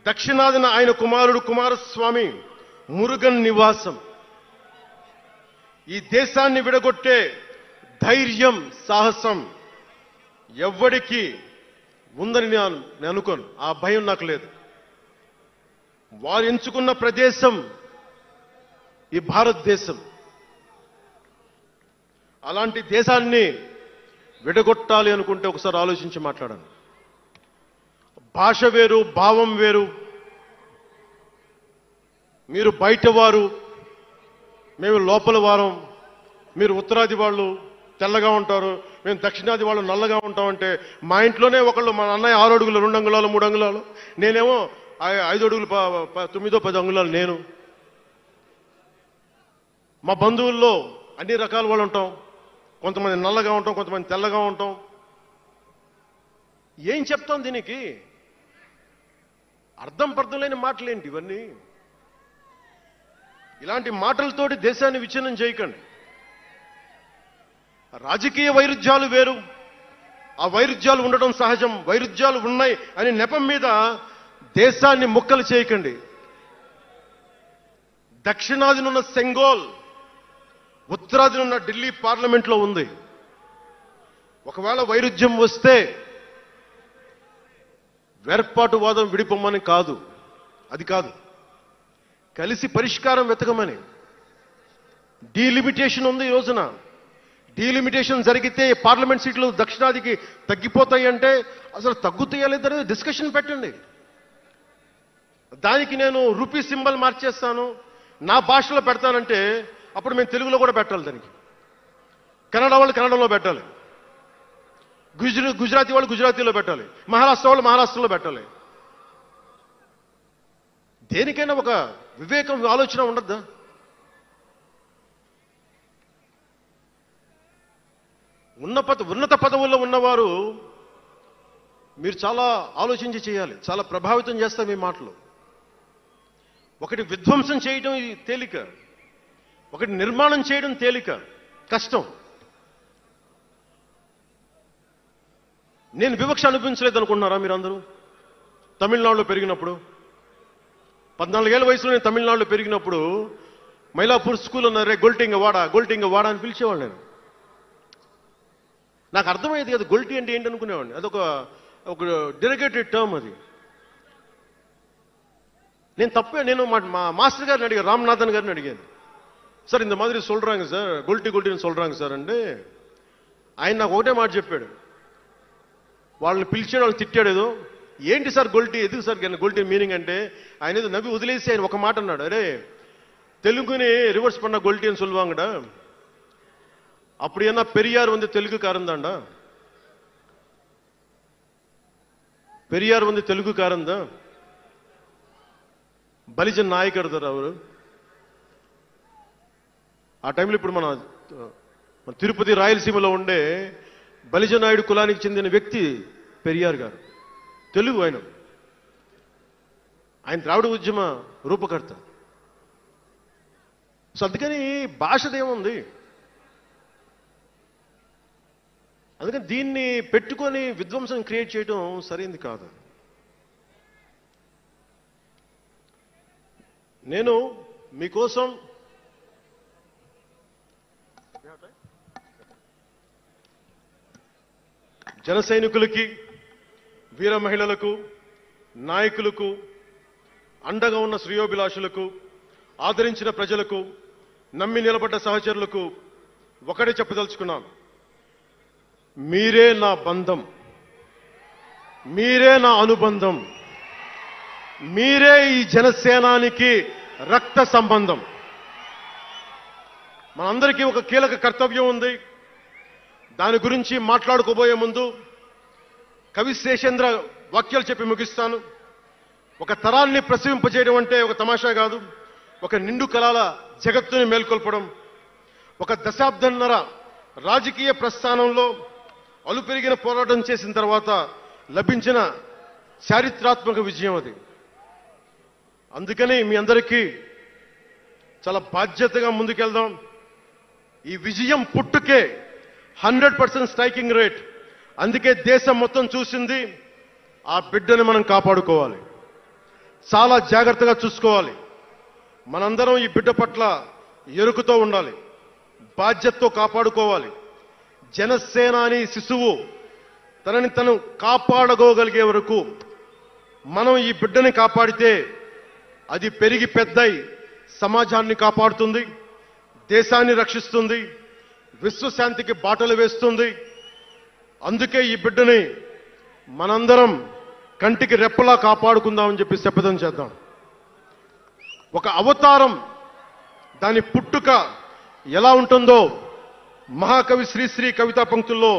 దక్షిణాదిన ఆయన కుమారుడు కుమారస్వామి మురుగన్ నివాసం. ఈ దేశాన్ని విడగొట్టే ధైర్యం, సాహసం ఎవ్వడికి ఉందని నేను అనుకోను. ఆ భయం నాకు లేదు. వారు ఎంచుకున్న ప్రదేశం ఈ భారతదేశం. అలాంటి దేశాన్ని విడగొట్టాలి అనుకుంటే ఒకసారి ఆలోచించి మాట్లాడండి. భాష వేరు, భావం వేరు. మీరు బయట వారు, మేము లోపల వారం. మీరు ఉత్తరాది వాళ్ళు తెల్లగా ఉంటారు, మేము దక్షిణాది వాళ్ళు నల్లగా ఉంటామంటే మా ఇంట్లోనే ఒకళ్ళు, మా అన్నయ్య 6 అడుగులు 2 అంగుళాలు 3 అంగుళాలు, నేనేమో 5 అడుగులు 9-10 అంగుళాలు నేను. మా బంధువుల్లో అన్ని రకాల వాళ్ళు ఉంటాం. కొంతమంది నల్లగా ఉంటాం, కొంతమంది తెల్లగా ఉంటాం. ఏం చెప్తాం దీనికి? అర్థం లేని మాటలేంటి ఇవన్నీ? ఇలాంటి మాటలతోటి దేశాన్ని విచ్ఛిన్నం చేయకండి. రాజకీయ వైరుధ్యాలు వేరు, ఆ వైరుధ్యాలు ఉండడం సహజం. వైరుధ్యాలు ఉన్నాయి అని నెపం మీద దేశాన్ని ముక్కలు చేయకండి. దక్షిణాదినున్న సెంగోల్, ఉత్తరాదినున్న ఢిల్లీ పార్లమెంట్లో ఉంది. ఒకవేళ వైరుధ్యం వస్తే వేర్పాటువాదం విడిపోమని కాదు, అది కాదు, కలిసి పరిష్కారం వెతకమని. డీలిమిటేషన్ ఉంది ఈ రోజున. డీలిమిటేషన్ జరిగితే పార్లమెంట్ సీట్లు దక్షిణాదికి తగ్గిపోతాయి అంటే అసలు తగ్గుతాయా లేదనేది డిస్కషన్ పెట్టండి. దానికి నేను రూపీ సింబల్ మార్చేస్తాను, నా భాషలో పెడతానంటే అప్పుడు మేము తెలుగులో కూడా పెట్టాలి, దానికి కన్నడ వాళ్ళు కన్నడలో పెట్టాలి, గుజరాతీ వాళ్ళు గుజరాతీలో పెట్టాలి, మహారాష్ట్ర వాళ్ళు మహారాష్ట్రలో పెట్టాలి. దేనికైనా ఒక వివేకం, ఆలోచన ఉండద్దా? ఉన్నత పదవుల్లో ఉన్నవారు మీరు చాలా ఆలోచించి చేయాలి, చాలా ప్రభావితం చేస్తాయి మీ మాటలు. ఒకటి విధ్వంసం చేయడం తేలిక, ఒకటి నిర్మాణం చేయడం తేలిక, కష్టం. నేను వివక్ష అనిపించలేదు అనుకుంటున్నారా మీరందరూ? తమిళనాడులో పెరిగినప్పుడు 14 ఏళ్ల వయసులో నేను తమిళనాడులో పెరిగినప్పుడు మైలాపూర్ స్కూల్ అన్నారే, గొల్టింగ వాడ అని పిలిచేవాళ్ళు. నేను నాకు అర్థమయ్యేది కదా గొల్టీ అంటే ఏంటి అనుకునేవాడిని. అదొక డెరిగేటెడ్ టర్మ్ అది. నేను మా మాస్టర్ గారిని అడిగాను, రామ్నాథన్ గారిని అడిగాను, సార్ ఇంత మాదిరి சொல்றாங்க సార్, గొల్టీని சொல்றாங்க సార్ అంటే ఆయన నాకు ఒకటే మాట చెప్పాడు. వాళ్ళని పిలిచాడు, వాళ్ళని తిట్టాడు. ఏదో ఏంటి సార్ గొల్టీ, ఎందుకు సార్ గొల్టీ మీనింగ్ అంటే ఆయన ఏదో నవ్వి వదిలేసి ఆయన ఒక మాట అన్నాడు, అరే తెలుగుని రివర్స్ பண்ண గొల్టీ అని சொல்லுவாங்கடா, அப்படி என்ன பெரியார் வந்து தெலுங்குக்காரன் தான்டா, பெரியார் வந்து தெலுங்குக்காரன் தான், బలిజన్ నాయకుడు సార్ అవరు. ఆ టైంలో ఇప్పుడు మన తిరుపతి రాయలసీమలో ఉండే బలిజ నాయుడు కులానికి చెందిన వ్యక్తి పెరియార్ గారు, తెలుగు. ఆయన ద్రావిడ ఉద్యమ రూపకర్త. సో అందుకని భాషదేముంది, అందుకని దీన్ని పెట్టుకొని విధ్వంసం క్రియేట్ చేయడం సరైంది కాదు. నేను మీకోసం జన సైనికులకి, వీర మహిళలకు, నాయకులకు, అండగా ఉన్న శ్రేయోభిలాషులకు, ఆదరించిన ప్రజలకు, నమ్మి నిలబడ్డ సహచరులకు ఒకటే చెప్పదలుచుకున్నాను, మీరే నా బంధం, మీరే నా అనుబంధం, మీరే ఈ జనసేనానికి రక్త సంబంధం. మనందరికీ ఒక కీలక కర్తవ్యం ఉంది. దాని గురించి మాట్లాడుకోబోయే ముందు కవి శేషేంద్ర వాక్యాలు చెప్పి ముగిస్తాను. ఒక తరాన్ని ప్రసవింపజేయడం అంటే ఒక తమాషా కాదు, ఒక నిండు కళల జగత్తుని మేల్కొల్పడం. ఒక దశాబ్దన్నర రాజకీయ ప్రస్థానంలో అలుపెరిగిన పోరాటం చేసిన తర్వాత లభించిన చారిత్రాత్మక విజయం అది. అందుకని మీ అందరికీ చాలా బాధ్యతగా ముందుకెళ్దాం. ఈ విజయం పుట్టుకే 100% స్ట్రైకింగ్ రేట్. అందుకే దేశం మొత్తం చూసింది. ఆ బిడ్డని మనం కాపాడుకోవాలి, చాలా జాగ్రత్తగా చూసుకోవాలి. మనందరం ఈ బిడ్డ పట్ల ఎరుకుతో ఉండాలి, బాధ్యతతో కాపాడుకోవాలి. జనసేనాని శిశువు తనని తను కాపాడుకోగలిగే వరకు మనం ఈ బిడ్డని కాపాడితే అది పెరిగి పెద్దై సమాజాన్ని కాపాడుతుంది, దేశాన్ని రక్షిస్తుంది, విశ్వశాంతికి బాటలు వేస్తుంది. అందుకే ఈ బిడ్డని మనందరం కంటికి రెప్పలా కాపాడుకుందామని చెప్పి శపథం చేద్దాం. ఒక అవతారం, దాని పుట్టుక ఎలా ఉంటుందో మహాకవి శ్రీశ్రీ కవితా పంక్తుల్లో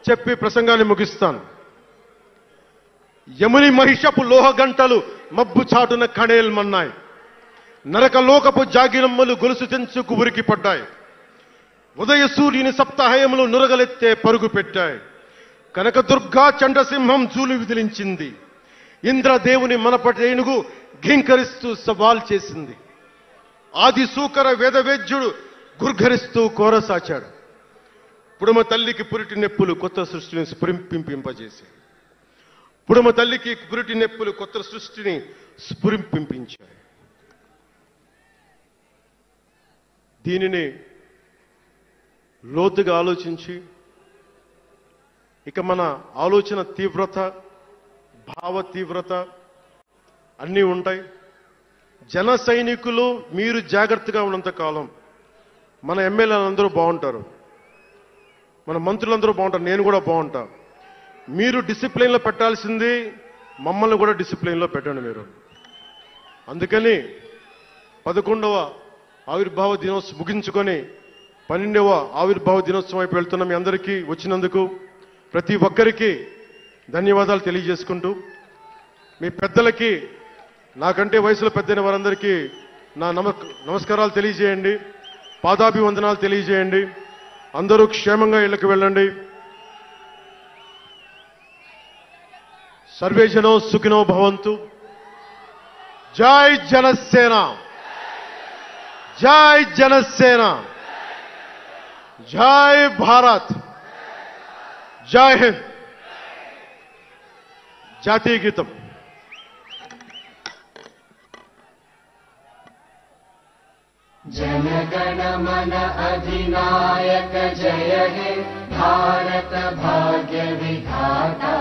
చెప్పి ప్రసంగాన్ని ముగిస్తాను. యముని మహిషపు లోహగంటలు మబ్బు చాటున కణేల్మన్నాయి, నరకలోకపు జాగిరమ్మలు గొలుసు తెంచుకు ఉరికి పడ్డాయి, ఉదయ సూర్యుని సప్తాహయములు నురగలెత్తే పరుగు పెట్టాయి, కనకదుర్గా చండసింహం జూలు విదిలించింది, ఇంద్రదేవుని మనపటేనుగు ఘీంకరిస్తూ సవాల్ చేసింది, ఆది సూకర వేదవేద్యుడు గుర్ఘరిస్తూ కోరసాచాడు, పుడమ తల్లికి పురిటి నెప్పులు కొత్త సృష్టిని స్ఫురింపింపజేశాయి, పుడమ తల్లికి పురిటి నెప్పులు కొత్త సృష్టిని స్ఫురింపించాయి. దీనిని లోతుగా ఆలోచించి ఇక మన ఆలోచన తీవ్రత, భావ తీవ్రత అన్నీ ఉంటాయి. జన సైనికులు మీరు జాగ్రత్తగా ఉన్నంత కాలం మన ఎమ్మెల్యేలందరూ బాగుంటారు, మన మంత్రులందరూ బాగుంటారు, నేను కూడా బాగుంటా. మీరు డిసిప్లిన్లో పెట్టాల్సింది మమ్మల్ని కూడా డిసిప్లిన్లో పెట్టండి మీరు. అందుకని 11వ ఆవిర్భావ దినోత్సవం ముగించుకొని 12వ ఆవిర్భావ దినోత్సవం వైపు వెళ్తున్న మీ అందరికీ వచ్చినందుకు ప్రతి ఒక్కరికి ధన్యవాదాలు తెలియజేసుకుంటూ, మీ పెద్దలకి, నాకంటే వయసులో పెద్దైన వారందరికీ నా నమస్కారాలు తెలియజేయండి, పాదాభివందనాలు తెలియజేయండి. అందరూ క్షేమంగా ఇళ్లకు వెళ్ళండి. సర్వే జనో సుఖినో భవంతు. జై జనసేన, జై జనసేన, జై భారత్, జై హింద్. జాతీయ గీతం. जनगण मन अधिनायक जय हे भारत भाग्य विधाता।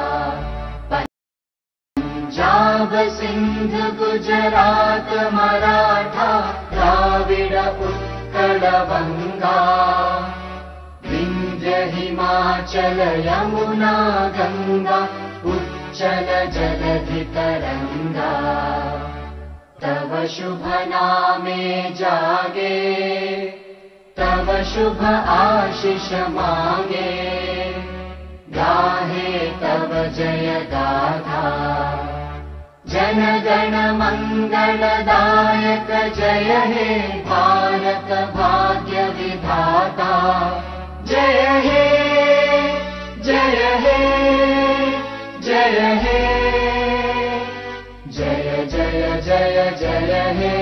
पंजाब सिंध गुजरात मराठा द्राविड उत्कल बंगा, विंध्य हिमाचल यमुना गंगा उच्चल जलधि तरंगा। तव शुभ नामे जागे, तव शुभ आशीष मांगे, गाहे तव जय गाथा। जन गण मंगलदायक जय हे भारत भाग्य विधाता। जय हे, जय हे, जय हे, जय जय जय जय हे।